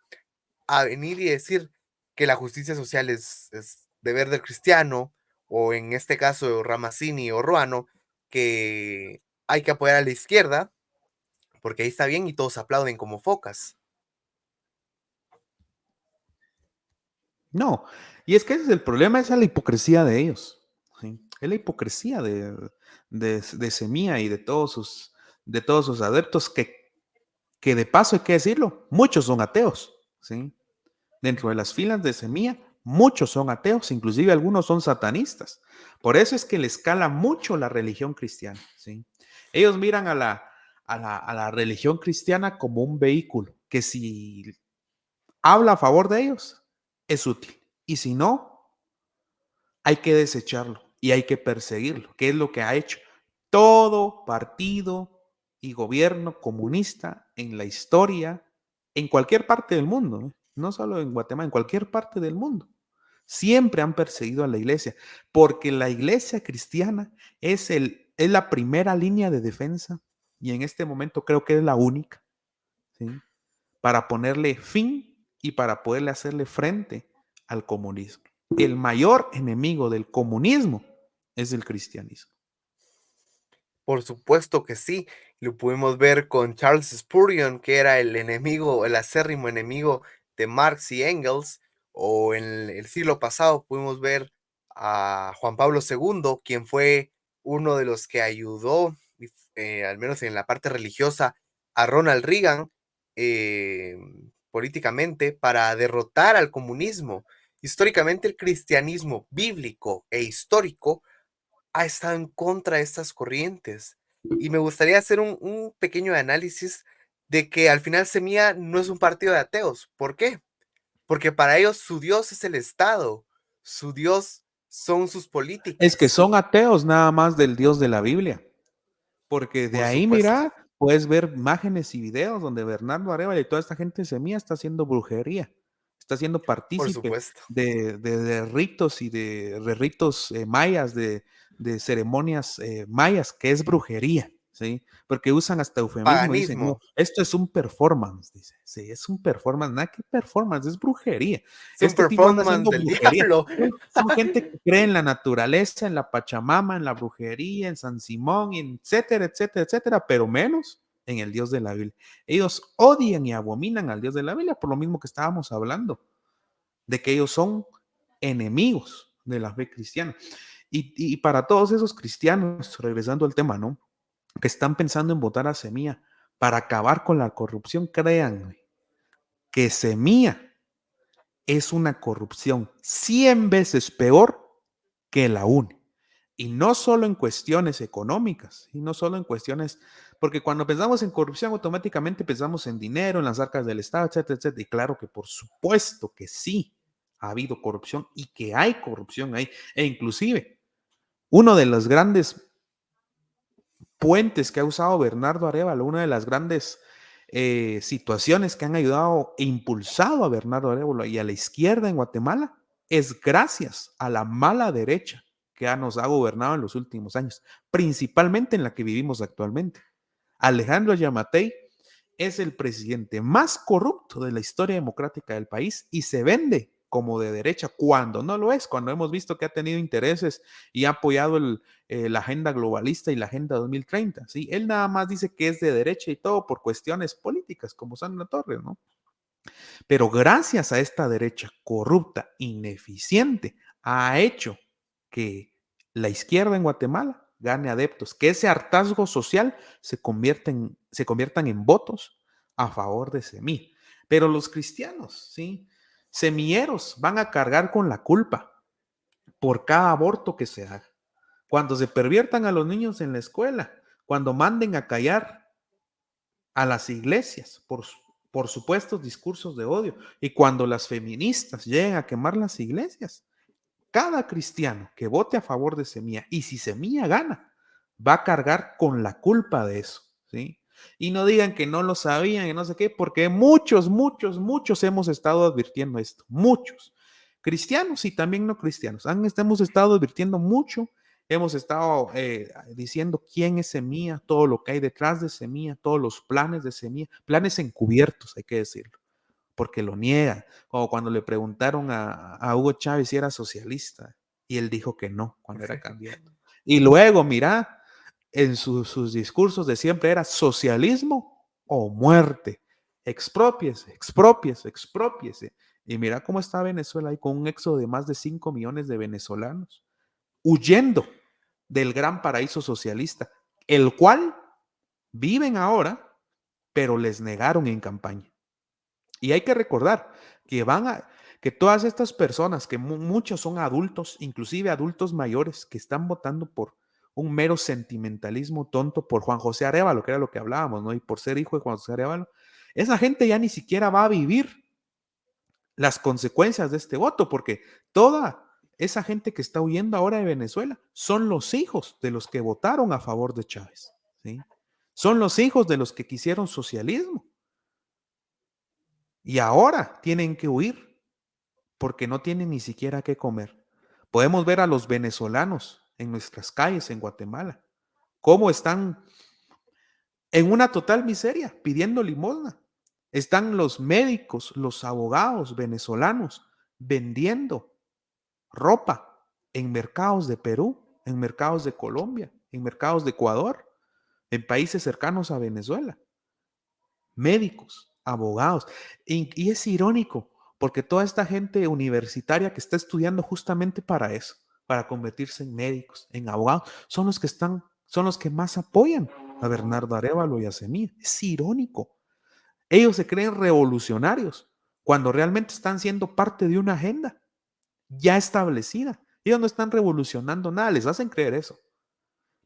a venir y decir que la justicia social es deber del cristiano, o en este caso Ramazzini o Ruano, que hay que apoyar a la izquierda, porque ahí está bien y todos aplauden como focas. No, y es que ese es el problema, esa es la hipocresía de ellos. ¿Sí? Es la hipocresía de Semilla y de todos sus adeptos que de paso hay que decirlo, muchos son ateos. ¿Sí? Dentro de las filas de Semilla, muchos son ateos, inclusive algunos son satanistas. Por eso es que les cala mucho la religión cristiana. ¿Sí? Ellos miran a la religión cristiana como un vehículo que si habla a favor de ellos, es útil. Y si no, hay que desecharlo y hay que perseguirlo, que es lo que ha hecho todo partido y gobierno comunista en la historia, en cualquier parte del mundo, ¿eh? No solo en Guatemala, en cualquier parte del mundo. Siempre han perseguido a la iglesia, porque la iglesia cristiana es la primera línea de defensa y en este momento creo que es la única, ¿sí? Para ponerle fin y para poderle hacerle frente al comunismo. El mayor enemigo del comunismo es el cristianismo. Por supuesto que sí, lo pudimos ver con Charles Spurgeon, que era el enemigo, el acérrimo enemigo de Marx y Engels, o en el siglo pasado pudimos ver a Juan Pablo II, quien fue uno de los que ayudó, al menos en la parte religiosa, a Ronald Reagan políticamente para derrotar al comunismo. Históricamente el cristianismo bíblico e histórico ha estado en contra de estas corrientes. Y me gustaría hacer un pequeño análisis de que al final Semilla no es un partido de ateos. ¿Por qué? Porque para ellos su Dios es el Estado, su Dios son sus políticas. Es que son ateos nada más del Dios de la Biblia. Porque de Por ahí, supuesto. mira, puedes ver imágenes y videos donde Bernardo Arévalo y toda esta gente de Semilla está haciendo brujería, está siendo Por partícipe supuesto. de ritos y de ritos mayas, de ceremonias mayas, que es brujería, ¿sí? Porque usan hasta eufemismo, dicen, no, Paganismo. esto es un performance, dice, sí, es un performance, nada que performance, es brujería. Es un Este tipo anda performance haciendo del brujería. diablo. Son gente que cree en la naturaleza, en la Pachamama, en la brujería, en San Simón, etcétera, etcétera, etcétera, pero menos en el Dios de la Biblia. Ellos odian y abominan al Dios de la Biblia por lo mismo que estábamos hablando, de que ellos son enemigos de la fe cristiana. Y para todos esos cristianos, regresando al tema, ¿no? Que están pensando en votar a Semilla para acabar con la corrupción, créanme que Semilla es una corrupción 100 veces peor que la UNE. Y no solo en cuestiones económicas, y no solo en cuestiones, porque cuando pensamos en corrupción automáticamente pensamos en dinero, en las arcas del Estado, etcétera, etcétera. Y claro que por supuesto que sí ha habido corrupción y que hay corrupción ahí. E inclusive, uno de los grandes puentes que ha usado Bernardo Arévalo, una de las grandes situaciones que han ayudado e impulsado a Bernardo Arévalo y a la izquierda en Guatemala, es gracias a la mala derecha que nos ha gobernado en los últimos años, principalmente en la que vivimos actualmente. Alejandro Yamatei es el presidente más corrupto de la historia democrática del país y se vende como de derecha cuando no lo es, cuando hemos visto que ha tenido intereses y ha apoyado la agenda globalista y la agenda 2030. ¿Sí? Él nada más dice que es de derecha y todo por cuestiones políticas, como Sandra Torres, ¿no? Pero gracias a esta derecha corrupta, ineficiente, ha hecho que la izquierda en Guatemala gane adeptos, que ese hartazgo social se conviertan en votos a favor de Semilla. Pero los cristianos, ¿sí? Semilleros van a cargar con la culpa por cada aborto que se haga. Cuando se perviertan a los niños en la escuela, cuando manden a callar a las iglesias por supuestos discursos de odio, y cuando las feministas lleguen a quemar las iglesias, cada cristiano que vote a favor de Semilla, y si Semilla gana, va a cargar con la culpa de eso, ¿sí? Y no digan que no lo sabían y no sé qué, porque muchos hemos estado advirtiendo esto, muchos, cristianos y también no cristianos, hemos estado advirtiendo mucho. Hemos estado diciendo quién es Semilla, todo lo que hay detrás de Semilla, todos los planes de Semilla, planes encubiertos, hay que decirlo, porque lo niega. Como cuando le preguntaron a Hugo Chávez si era socialista, y él dijo que no cuando era candidato. Y luego, mira, en sus discursos de siempre era socialismo o muerte. Exprópiese, exprópiese, exprópiese. Y mira cómo está Venezuela ahí con un éxodo de más de 5 millones de venezolanos, huyendo del gran paraíso socialista, el cual viven ahora, pero les negaron en campaña. Y hay que recordar que todas estas personas, que muchos son adultos, inclusive adultos mayores, que están votando por un mero sentimentalismo tonto por Juan José Arévalo, que era lo que hablábamos, ¿no? Y por ser hijo de Juan José Arévalo, esa gente ya ni siquiera va a vivir las consecuencias de este voto, porque toda esa gente que está huyendo ahora de Venezuela son los hijos de los que votaron a favor de Chávez, ¿sí? Son los hijos de los que quisieron socialismo. Y ahora tienen que huir porque no tienen ni siquiera qué comer. Podemos ver a los venezolanos en nuestras calles en Guatemala, cómo están en una total miseria, pidiendo limosna. Están los médicos, los abogados venezolanos vendiendo ropa en mercados de Perú, en mercados de Colombia, en mercados de Ecuador, en países cercanos a Venezuela. Médicos, abogados. Y es irónico, porque toda esta gente universitaria que está estudiando justamente para eso, para convertirse en médicos, en abogados, son los que más apoyan a Bernardo Arévalo y a Semilla. Es irónico. Ellos se creen revolucionarios cuando realmente están siendo parte de una agenda ya establecida. Ellos no están revolucionando nada, les hacen creer eso.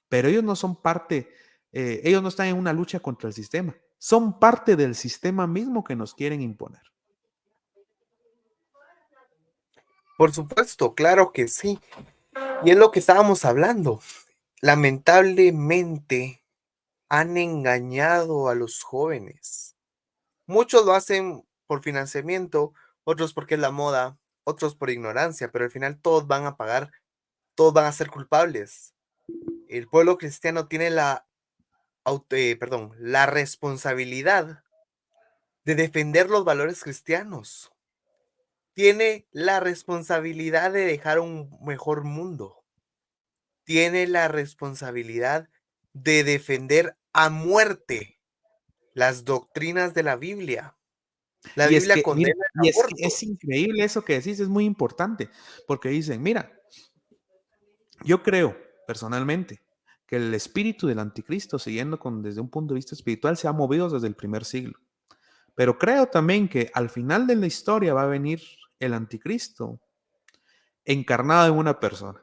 Pero ellos no son parte, ellos no están en una lucha contra el sistema. Son parte del sistema mismo que nos quieren imponer. Por supuesto, claro que sí. Y es lo que estábamos hablando. Lamentablemente han engañado a los jóvenes. Muchos lo hacen por financiamiento, otros porque es la moda, otros por ignorancia, pero al final todos van a pagar, todos van a ser culpables. El pueblo cristiano tiene la responsabilidad de defender los valores cristianos. Tiene la responsabilidad de dejar un mejor mundo. Tiene la responsabilidad de defender a muerte las doctrinas de la Biblia. La Biblia condena el aborto. Es increíble eso que decís, es muy importante, porque dicen, mira, yo creo personalmente que el espíritu del anticristo, siguiendo desde un punto de vista espiritual, se ha movido desde el primer siglo. Pero creo también que al final de la historia va a venir el anticristo encarnado en una persona.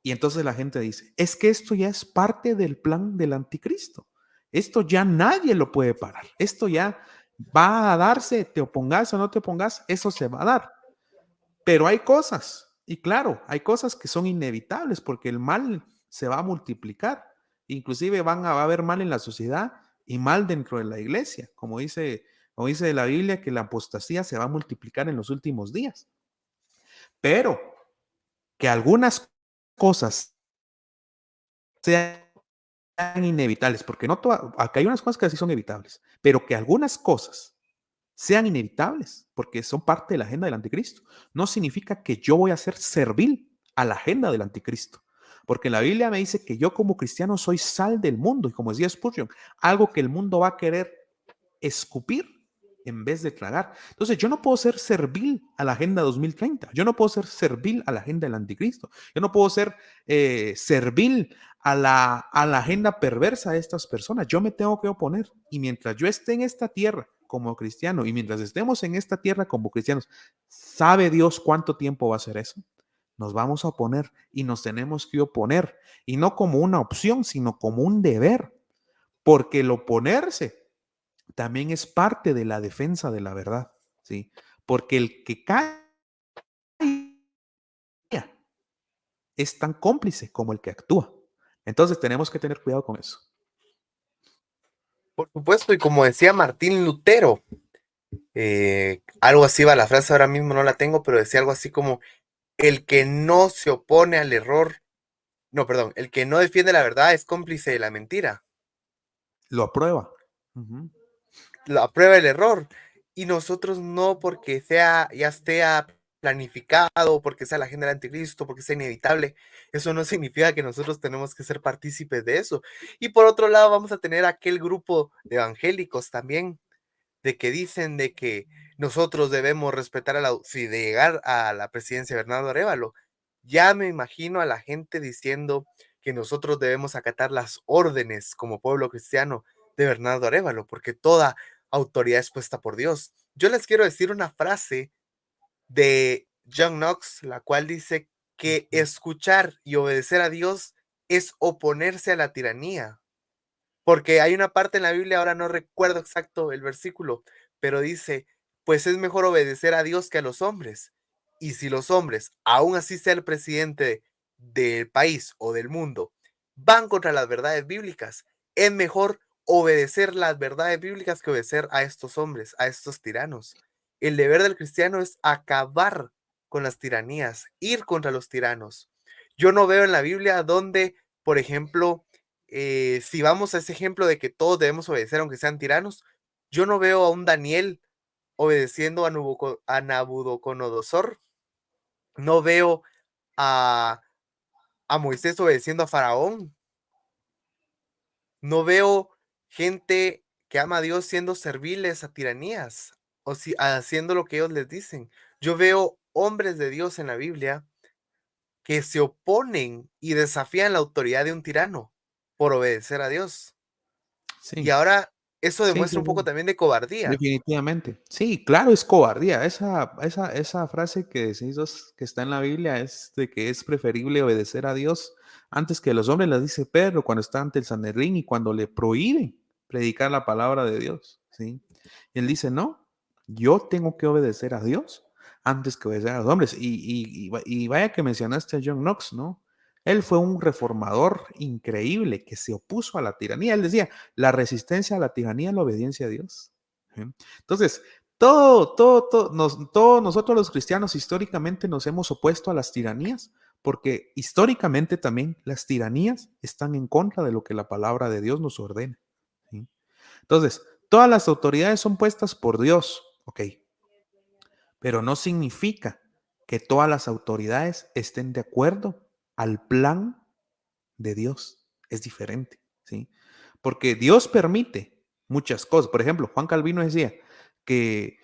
Y entonces la gente dice, es que esto ya es parte del plan del anticristo. Esto ya nadie lo puede parar. Esto ya va a darse, te opongas o no te opongas, eso se va a dar. Pero hay cosas, y claro, hay cosas que son inevitables porque el mal se va a multiplicar. Inclusive va a haber mal en la sociedad y mal dentro de la iglesia, como dice la Biblia, que la apostasía se va a multiplicar en los últimos días. Pero que algunas cosas sean inevitables, porque no acá hay unas cosas que sí son evitables, pero que algunas cosas sean inevitables, porque son parte de la agenda del anticristo, no significa que yo voy a ser servil a la agenda del anticristo. Porque la Biblia me dice que yo como cristiano soy sal del mundo, y como decía Spurgeon, algo que el mundo va a querer escupir en vez de tragar. Entonces yo no puedo ser servil a la agenda 2030, yo no puedo ser servil a la agenda del anticristo, yo no puedo ser servil a la agenda perversa de estas personas. Yo me tengo que oponer, y mientras yo esté en esta tierra como cristiano, y mientras estemos en esta tierra como cristianos, ¿sabe Dios cuánto tiempo va a ser eso? Nos vamos a oponer, y nos tenemos que oponer, y no como una opción, sino como un deber, porque el oponerse también es parte de la defensa de la verdad, ¿sí? Porque el que cae es tan cómplice como el que actúa. Entonces tenemos que tener cuidado con eso. Por supuesto, y como decía Martín Lutero, algo así va la frase, ahora mismo no la tengo, pero decía algo así como: el que no se opone al error, no, perdón, el que no defiende la verdad es cómplice de la mentira. Lo aprueba. Uh-huh. Lo aprueba el error. Y nosotros no, porque ya esté planificado, porque sea la agenda del anticristo, porque sea inevitable. Eso no significa que nosotros tenemos que ser partícipes de eso. Y por otro lado, vamos a tener aquel grupo de evangélicos también, de que dicen de que nosotros debemos respetar si de llegar a la presidencia de Bernardo Arévalo, ya me imagino a la gente diciendo que nosotros debemos acatar las órdenes como pueblo cristiano de Bernardo Arévalo, porque toda autoridad es puesta por Dios. Yo les quiero decir una frase de John Knox, la cual dice que escuchar y obedecer a Dios es oponerse a la tiranía. Porque hay una parte en la Biblia, ahora no recuerdo exacto el versículo, pero dice: pues es mejor obedecer a Dios que a los hombres. Y si los hombres, aún así sea el presidente del país o del mundo, van contra las verdades bíblicas, es mejor obedecer las verdades bíblicas que obedecer a estos hombres, a estos tiranos. El deber del cristiano es acabar con las tiranías, ir contra los tiranos. Yo no veo en la Biblia donde, por ejemplo, si vamos a ese ejemplo de que todos debemos obedecer aunque sean tiranos, yo no veo a un Daniel obedeciendo a Nabucodonosor, no veo a Moisés obedeciendo a Faraón, no veo gente que ama a Dios siendo serviles a tiranías o haciendo lo que ellos les dicen. Yo veo hombres de Dios en la Biblia que se oponen y desafían la autoridad de un tirano por obedecer a Dios. Sí. Y ahora eso Sí, demuestra un poco también de cobardía. definitivamente. Sí, claro, es cobardía. Esa frase que decís que está en la Biblia es de que es preferible obedecer a Dios antes que a los hombres, la dice Pedro cuando está ante el Sanedrín y cuando le prohíben predicar la palabra de Dios, ¿sí? Y él dice, no, yo tengo que obedecer a Dios antes que obedecer a los hombres. Y vaya que mencionaste a John Knox, ¿no? Él fue un reformador increíble que se opuso a la tiranía. Él decía, la resistencia a la tiranía es la obediencia a Dios. ¿Sí? Entonces, todos nosotros los cristianos históricamente nos hemos opuesto a las tiranías, porque históricamente también las tiranías están en contra de lo que la palabra de Dios nos ordena. ¿Sí? Entonces, todas las autoridades son puestas por Dios, ok, pero no significa que todas las autoridades estén de acuerdo al plan de Dios. Es diferente, ¿sí? Porque Dios permite muchas cosas. Por ejemplo, Juan Calvino decía que,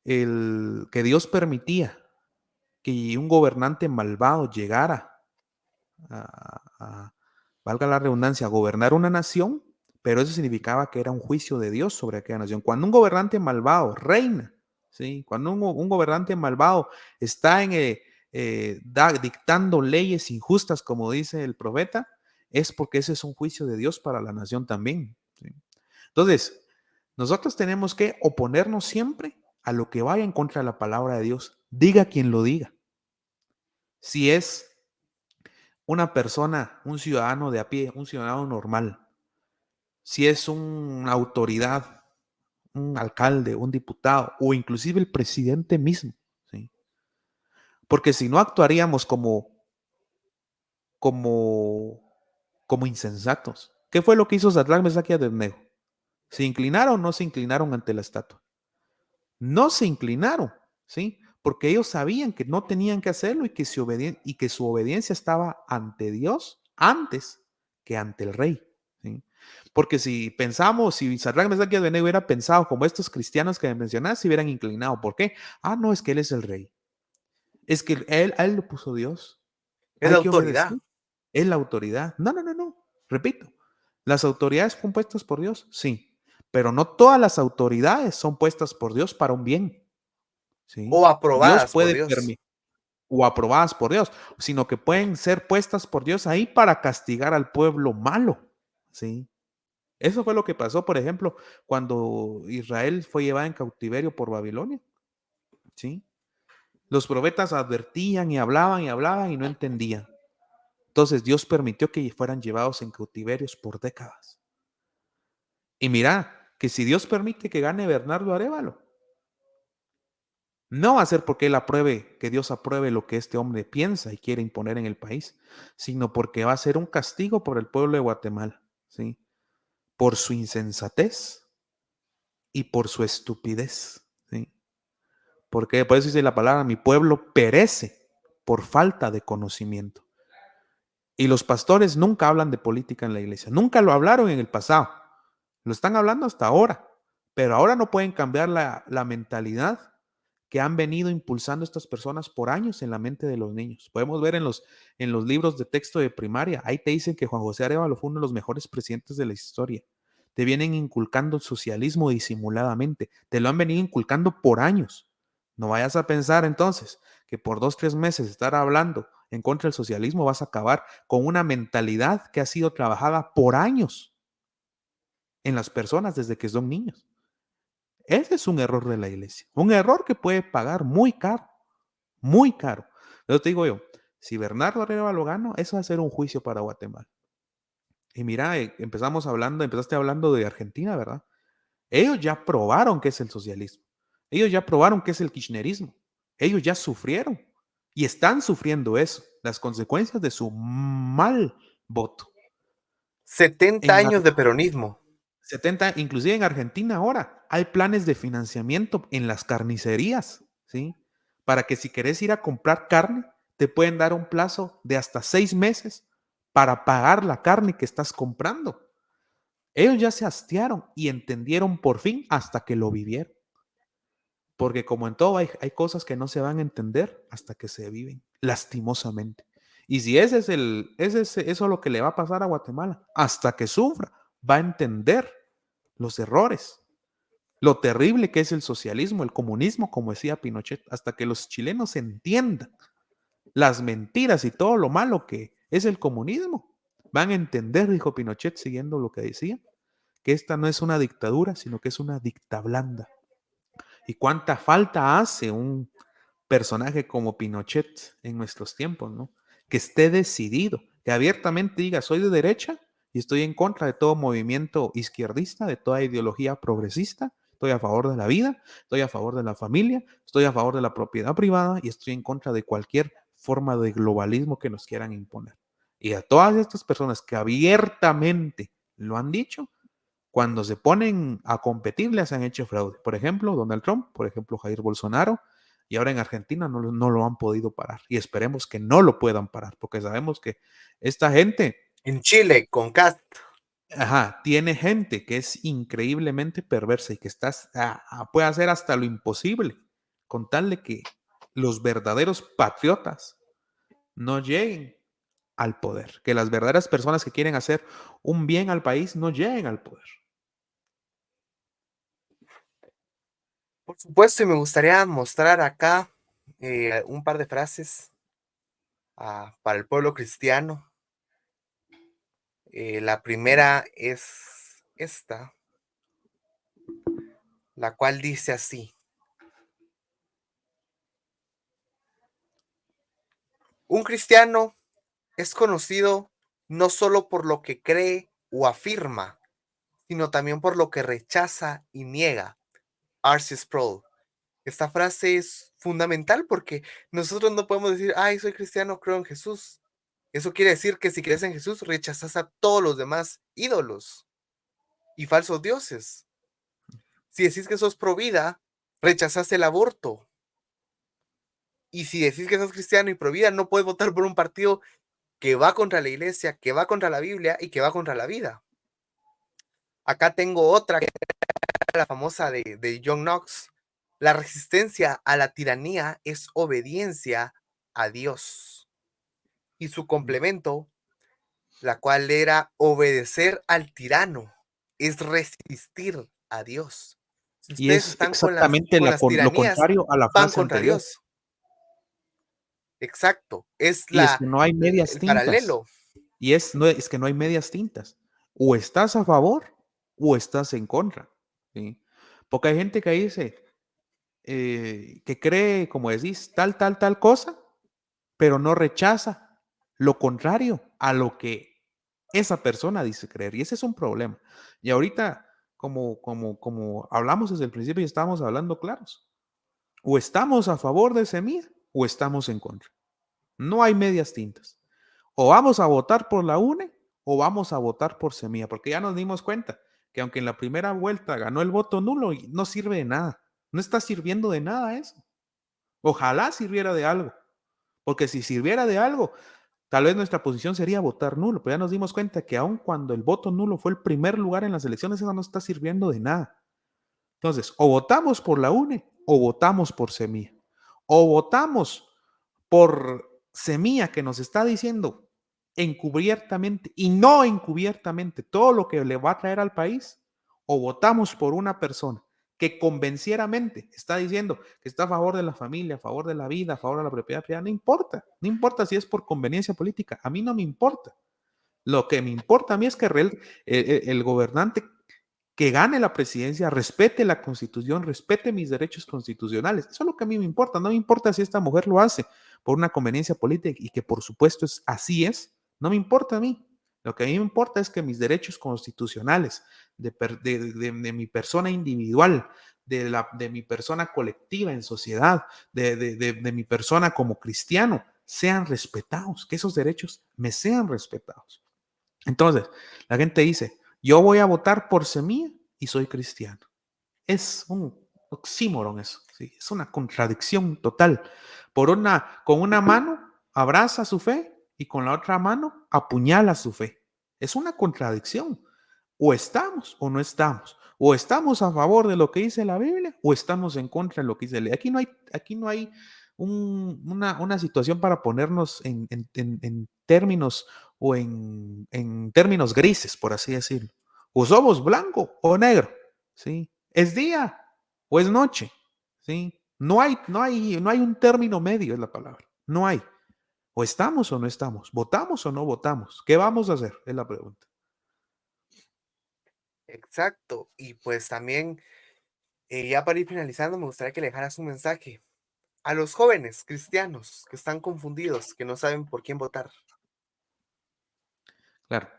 que Dios permitía que un gobernante malvado llegara valga la redundancia, a gobernar una nación, pero eso significaba que era un juicio de Dios sobre aquella nación. Cuando un gobernante malvado reina, ¿sí? Cuando un gobernante malvado está dictando leyes injustas, como dice el profeta, es porque ese es un juicio de Dios para la nación también, ¿sí? Entonces, nosotros tenemos que oponernos siempre a lo que vaya en contra de la palabra de Dios, diga quien lo diga. Si es una persona, un ciudadano de a pie, un ciudadano normal, si es una autoridad, un alcalde, un diputado o inclusive el presidente mismo, ¿sí? Porque si no actuaríamos como, como insensatos. ¿Qué fue lo que hizo Sadrach, Mesach y Abednego? ¿Se inclinaron o no se inclinaron ante la estatua? No se inclinaron, ¿sí? Porque ellos sabían que no tenían que hacerlo y que su obediencia estaba ante Dios antes que ante el rey, ¿sí? Porque si pensamos, si Sadrach, Mesach y Abednego hubiera pensado como estos cristianos que mencionaste, se hubieran inclinado. ¿Por qué? Ah, no, es que él es el rey. Es que a él lo puso Dios. Es la Hay que autoridad. obedecer. Es la autoridad. No, no, no, no. Repito, ¿las autoridades son puestas por Dios? Sí. Pero no todas las autoridades son puestas por Dios para un bien. ¿Sí? O Dios aprobadas por puede Dios. permitir, o aprobadas por Dios, sino que pueden ser puestas por Dios ahí para castigar al pueblo malo. ¿Sí? Eso fue lo que pasó, por ejemplo, cuando Israel fue llevada en cautiverio por Babilonia. ¿Sí? Los profetas advertían y hablaban y no entendían. Entonces Dios permitió que fueran llevados en cautiverios por décadas. Y mira, que si Dios permite que gane Bernardo Arévalo, no va a ser porque él apruebe, que Dios apruebe lo que este hombre piensa y quiere imponer en el país, sino porque va a ser un castigo por el pueblo de Guatemala, ¿sí? Por su insensatez y por su estupidez, ¿sí? Porque por eso dice la palabra, mi pueblo perece por falta de conocimiento. Y los pastores nunca hablan de política en la iglesia, nunca lo hablaron en el pasado, lo están hablando hasta ahora, pero ahora no pueden cambiar la mentalidad que han venido impulsando estas personas por años en la mente de los niños. Podemos ver en los libros de texto de primaria, ahí te dicen que Juan José Arévalo fue uno de los mejores presidentes de la historia. Te vienen inculcando el socialismo disimuladamente, te lo han venido inculcando por años. No vayas a pensar entonces que por 2, 3 meses estar hablando en contra del socialismo vas a acabar con una mentalidad que ha sido trabajada por años en las personas desde que son niños. Ese es un error de la iglesia, un error que puede pagar muy caro, muy caro. Pero te digo yo, si Bernardo Arévalo gana, eso va a ser un juicio para Guatemala. Y mira, empezaste hablando de Argentina, ¿verdad? Ellos ya probaron qué es el socialismo. Ellos ya probaron qué es el kirchnerismo. Ellos ya sufrieron y están sufriendo eso, las consecuencias de su mal voto. 70 En años de peronismo. 70, inclusive en Argentina ahora, hay planes de financiamiento en las carnicerías, ¿sí? Para que si querés ir a comprar carne, te pueden dar un plazo de hasta 6 meses para pagar la carne que estás comprando. Ellos ya se hastiaron y entendieron por fin hasta que lo vivieron. Porque como en todo hay cosas que no se van a entender hasta que se viven, lastimosamente. Y si eso es lo que le va a pasar a Guatemala, hasta que sufra, va a entender los errores, lo terrible que es el socialismo, el comunismo, como decía Pinochet, hasta que los chilenos entiendan las mentiras y todo lo malo que es el comunismo. Van a entender, dijo Pinochet, siguiendo lo que decía, que esta no es una dictadura, sino que es una dictablanda. Y cuánta falta hace un personaje como Pinochet en nuestros tiempos, ¿no? Que esté decidido, que abiertamente diga, soy de derecha y estoy en contra de todo movimiento izquierdista, de toda ideología progresista, estoy a favor de la vida, estoy a favor de la familia, estoy a favor de la propiedad privada y estoy en contra de cualquier forma de globalismo que nos quieran imponer. Y a todas estas personas que abiertamente lo han dicho, cuando se ponen a competir les han hecho fraude. Por ejemplo, Donald Trump, por ejemplo, Jair Bolsonaro, y ahora en Argentina no lo han podido parar. Y esperemos que no lo puedan parar, porque sabemos que esta gente, En Chile, con Cast. tiene gente que es increíblemente perversa y que puede hacer hasta lo imposible con tal de que los verdaderos patriotas no lleguen al poder, que las verdaderas personas que quieren hacer un bien al país no lleguen al poder. Por supuesto, y me gustaría mostrar acá un par de frases para el pueblo cristiano. La primera es esta, la cual dice así: un cristiano es conocido no solo por lo que cree o afirma, sino también por lo que rechaza y niega. R.C. Sproul. Esta frase es fundamental porque nosotros no podemos decir, ay, soy cristiano, creo en Jesús. Eso quiere decir que si crees en Jesús, rechazas a todos los demás ídolos y falsos dioses. Si decís que sos pro vida, rechazas el aborto. Y si decís que sos cristiano y pro vida, no puedes votar por un partido que va contra la iglesia, que va contra la Biblia y que va contra la vida. Acá tengo otra, que es la famosa de John Knox. La resistencia a la tiranía es obediencia a Dios. Y su complemento, la cual era obedecer al tirano, es resistir a Dios. Si Y ustedes es están exactamente con las lo tiranías, contrario a la van frase contra anterior. Dios. Exacto, es Y es que no hay medias el tintas. paralelo. Y es que no hay medias tintas. O estás a favor o estás en contra. ¿Sí? Porque hay gente que dice, que cree, como decís, tal cosa, pero no rechaza lo contrario a lo que esa persona dice creer. Y ese es un problema. Y ahorita, como hablamos desde el principio y estábamos hablando claros, o estamos a favor de Semilla o estamos en contra. No hay medias tintas. O vamos a votar por la UNE o vamos a votar por Semilla, porque ya nos dimos cuenta que aunque en la primera vuelta ganó el voto nulo, no sirve de nada. No está sirviendo de nada eso. Ojalá sirviera de algo, porque si sirviera de algo, tal vez nuestra posición sería votar nulo, pero ya nos dimos cuenta que aun cuando el voto nulo fue el primer lugar en las elecciones, eso no está sirviendo de nada. Entonces, o votamos por la UNE o votamos por Semilla. O votamos por Semilla, que nos está diciendo encubiertamente y no encubiertamente todo lo que le va a traer al país, o votamos por una persona que convencieramente está diciendo que está a favor de la familia, a favor de la vida, a favor de la propiedad privada. No importa si es por conveniencia política, a mí no me importa. Lo que me importa a mí es que el gobernante que gane la presidencia respete la Constitución, respete mis derechos constitucionales. Eso es lo que a mí me importa. No me importa si esta mujer lo hace por una conveniencia política y que por supuesto así es. No me importa a mí. Lo que a mí me importa es que mis derechos constitucionales de mi persona individual, de mi persona colectiva en sociedad, de mi persona como cristiano, sean respetados, que esos derechos me sean respetados. Entonces, la gente dice, yo voy a votar por Semilla y soy cristiano. Es un oxímoron eso, ¿sí? Es una contradicción total. Con una mano abraza su fe y con la otra mano apuñala su fe. Es una contradicción. O estamos o no estamos. O estamos a favor de lo que dice la Biblia o estamos en contra de lo que dice la Biblia. Aquí no hay una situación para ponernos en términos o en términos grises, por así decirlo. O somos blanco o negro, ¿sí? Es día o es noche, ¿sí? No hay un término medio, es la palabra. No hay. O estamos o no estamos. ¿Votamos o no votamos? ¿Qué vamos a hacer? Es la pregunta. Exacto. Y pues también, ya para ir finalizando, me gustaría que le dejaras un mensaje a los jóvenes cristianos que están confundidos, que no saben por quién votar. Claro.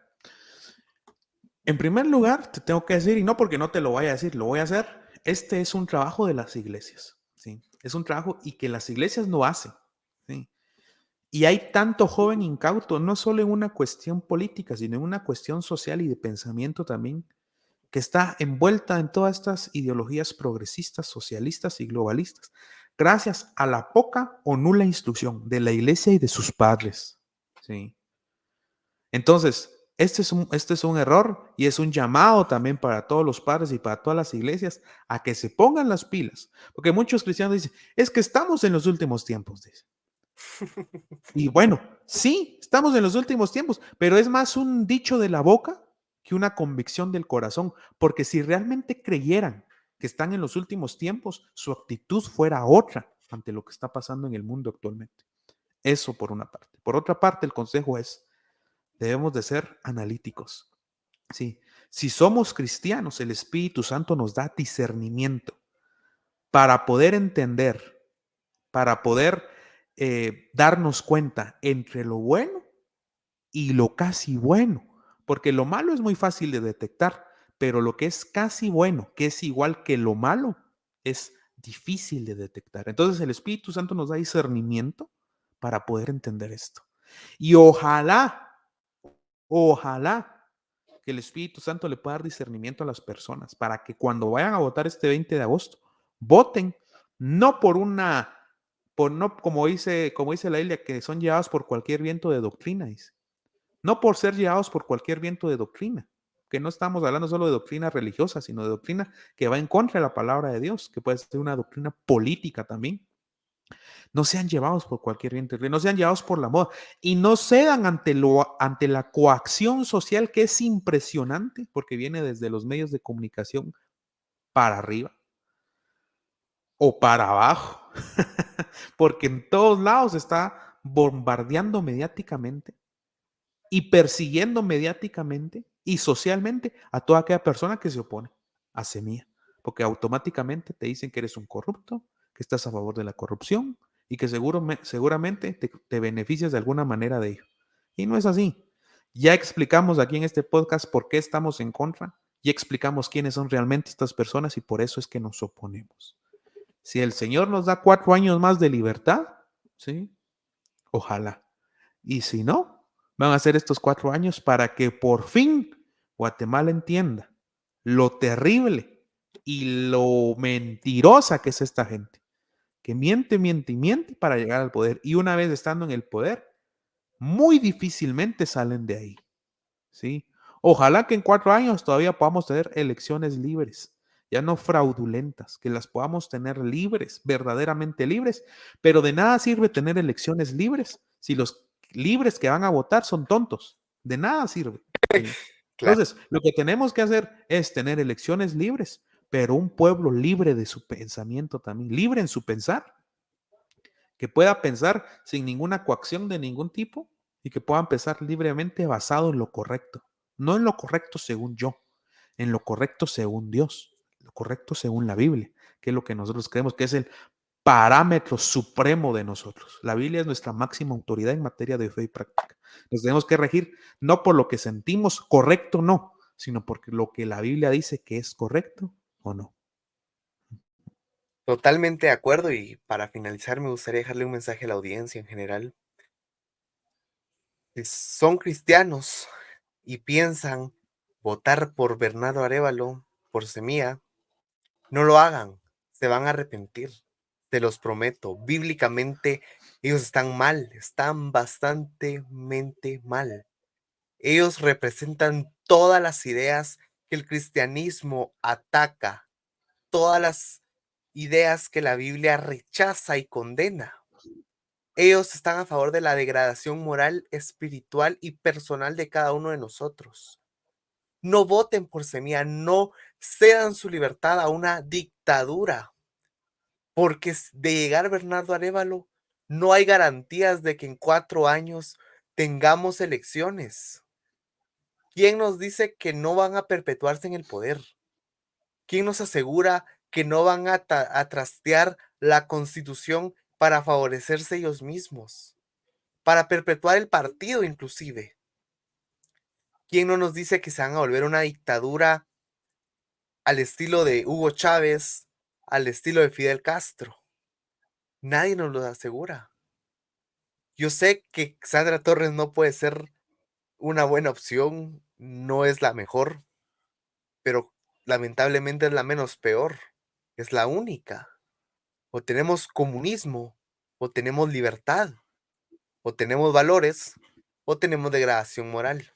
En primer lugar, te tengo que decir, y no porque no te lo vaya a decir, lo voy a hacer, este es un trabajo de las iglesias, ¿sí? Es un trabajo y que las iglesias no hacen, ¿sí? Y hay tanto joven incauto, no solo en una cuestión política, sino en una cuestión social y de pensamiento también, que está envuelta en todas estas ideologías progresistas, socialistas y globalistas, gracias a la poca o nula instrucción de la iglesia y de sus padres, ¿sí? Entonces, este es un error y es un llamado también para todos los padres y para todas las iglesias a que se pongan las pilas. Porque muchos cristianos dicen, es que estamos en los últimos tiempos, dicen. Y bueno, sí, estamos en los últimos tiempos, pero es más un dicho de la boca que una convicción del corazón. Porque si realmente creyeran que están en los últimos tiempos, su actitud fuera otra ante lo que está pasando en el mundo actualmente. Eso por una parte. Por otra parte, el consejo es, debemos de ser analíticos. Sí. Si somos cristianos, el Espíritu Santo nos da discernimiento para poder entender, para poder darnos cuenta entre lo bueno y lo casi bueno, porque lo malo es muy fácil de detectar, pero lo que es casi bueno, que es igual que lo malo, es difícil de detectar. Entonces el Espíritu Santo nos da discernimiento para poder entender esto. Y ojalá que el Espíritu Santo le pueda dar discernimiento a las personas para que cuando vayan a votar este 20 de agosto, voten no por una, por no, como dice la Biblia, que son llevados por cualquier viento de doctrina, dice. No por ser llevados por cualquier viento de doctrina, que no estamos hablando solo de doctrina religiosa, sino de doctrina que va en contra de la palabra de Dios, que puede ser una doctrina política también. No sean llevados por cualquier viento, no sean llevados por la moda y no cedan ante la coacción social que es impresionante porque viene desde los medios de comunicación para arriba o para abajo, porque en todos lados está bombardeando mediáticamente y persiguiendo mediáticamente y socialmente a toda aquella persona que se opone a Semilla, porque automáticamente te dicen que eres un corrupto, que estás a favor de la corrupción y que seguramente te beneficias de alguna manera de ello. Y no es así. Ya explicamos aquí en este podcast por qué estamos en contra, ya explicamos quiénes son realmente estas personas y por eso es que nos oponemos. Si el Señor nos da 4 años más de libertad, ¿sí? Ojalá. Y si no, van a ser estos 4 años para que por fin Guatemala entienda lo terrible y lo mentirosa que es esta gente, que miente, miente y miente para llegar al poder. Y una vez estando en el poder, muy difícilmente salen de ahí. ¿Sí? Ojalá que en 4 años todavía podamos tener elecciones libres, ya no fraudulentas, que las podamos tener libres, verdaderamente libres, pero de nada sirve tener elecciones libres si los libres que van a votar son tontos, de nada sirve. ¿Sí? Claro. Entonces, lo que tenemos que hacer es tener elecciones libres, pero un pueblo libre de su pensamiento también, libre en su pensar, que pueda pensar sin ninguna coacción de ningún tipo y que puedan pensar libremente basado en lo correcto, no en lo correcto según yo, en lo correcto según Dios, lo correcto según la Biblia, que es lo que nosotros creemos que es el parámetro supremo de nosotros. La Biblia es nuestra máxima autoridad en materia de fe y práctica. Nos tenemos que regir no por lo que sentimos correcto o no, sino por lo que la Biblia dice que es correcto o no. Totalmente de acuerdo, y para finalizar me gustaría dejarle un mensaje a la audiencia en general. Si son cristianos y piensan votar por Bernardo Arévalo, por Semilla, no lo hagan, se van a arrepentir, te los prometo. Bíblicamente ellos están mal, están bastantemente mal. Ellos representan todas las ideas que el cristianismo ataca, todas las ideas que la Biblia rechaza y condena. Ellos están a favor de la degradación moral, espiritual y personal de cada uno de nosotros. No voten por Semilla, no cedan su libertad a una dictadura, porque de llegar Bernardo Arévalo, no hay garantías de que en 4 años tengamos elecciones. ¿Quién nos dice que no van a perpetuarse en el poder? ¿Quién nos asegura que no van a trastear la Constitución para favorecerse ellos mismos? Para perpetuar el partido inclusive. ¿Quién no nos dice que se van a volver una dictadura al estilo de Hugo Chávez, al estilo de Fidel Castro? Nadie nos lo asegura. Yo sé que Sandra Torres no puede ser una buena opción, no es la mejor, pero lamentablemente es la menos peor, es la única. O tenemos comunismo, o tenemos libertad, o tenemos valores, o tenemos degradación moral.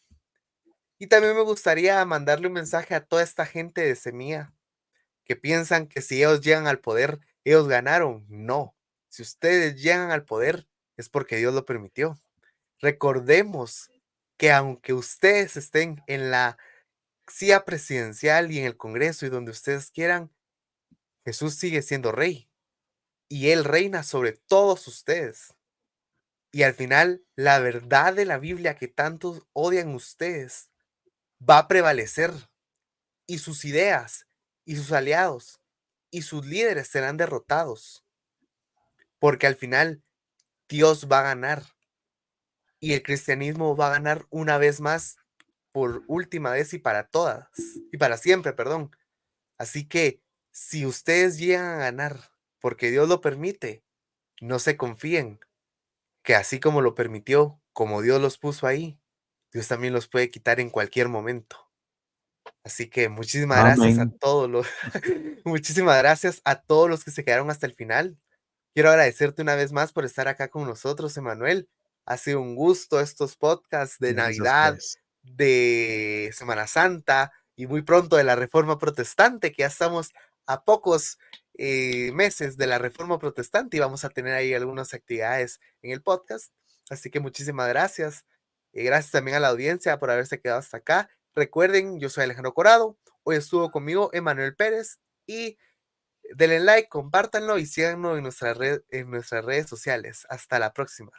Y también me gustaría mandarle un mensaje a toda esta gente de Semilla que piensan que si ellos llegan al poder, ellos ganaron. No, si ustedes llegan al poder es porque Dios lo permitió. Recordemos que aunque ustedes estén en la silla presidencial y en el Congreso y donde ustedes quieran, Jesús sigue siendo rey y Él reina sobre todos ustedes. Y al final, la verdad de la Biblia que tantos odian ustedes va a prevalecer, y sus ideas, y sus aliados, y sus líderes serán derrotados, porque al final Dios va a ganar. y el cristianismo va a ganar una vez más, por última vez y para todas, y para siempre, perdón. Así que si ustedes llegan a ganar, porque Dios lo permite, no se confíen, que así como lo permitió, como Dios los puso ahí, Dios también los puede quitar en cualquier momento. Así que muchísimas gracias a Amén. todos los muchísimas gracias a todos los que se quedaron hasta el final. Quiero agradecerte una vez más por estar acá con nosotros, Emanuel. Ha sido un gusto estos podcasts de Gracias a Navidad, ustedes. de Semana Santa y muy pronto de la Reforma Protestante, que ya estamos a pocos meses de la Reforma Protestante y vamos a tener ahí algunas actividades en el podcast. Así que muchísimas gracias. Gracias también a la audiencia por haberse quedado hasta acá. Recuerden, yo soy Alejandro Corado. Hoy estuvo conmigo Emanuel Pérez y denle like, compártanlo y síganos en nuestras redes sociales. Hasta la próxima.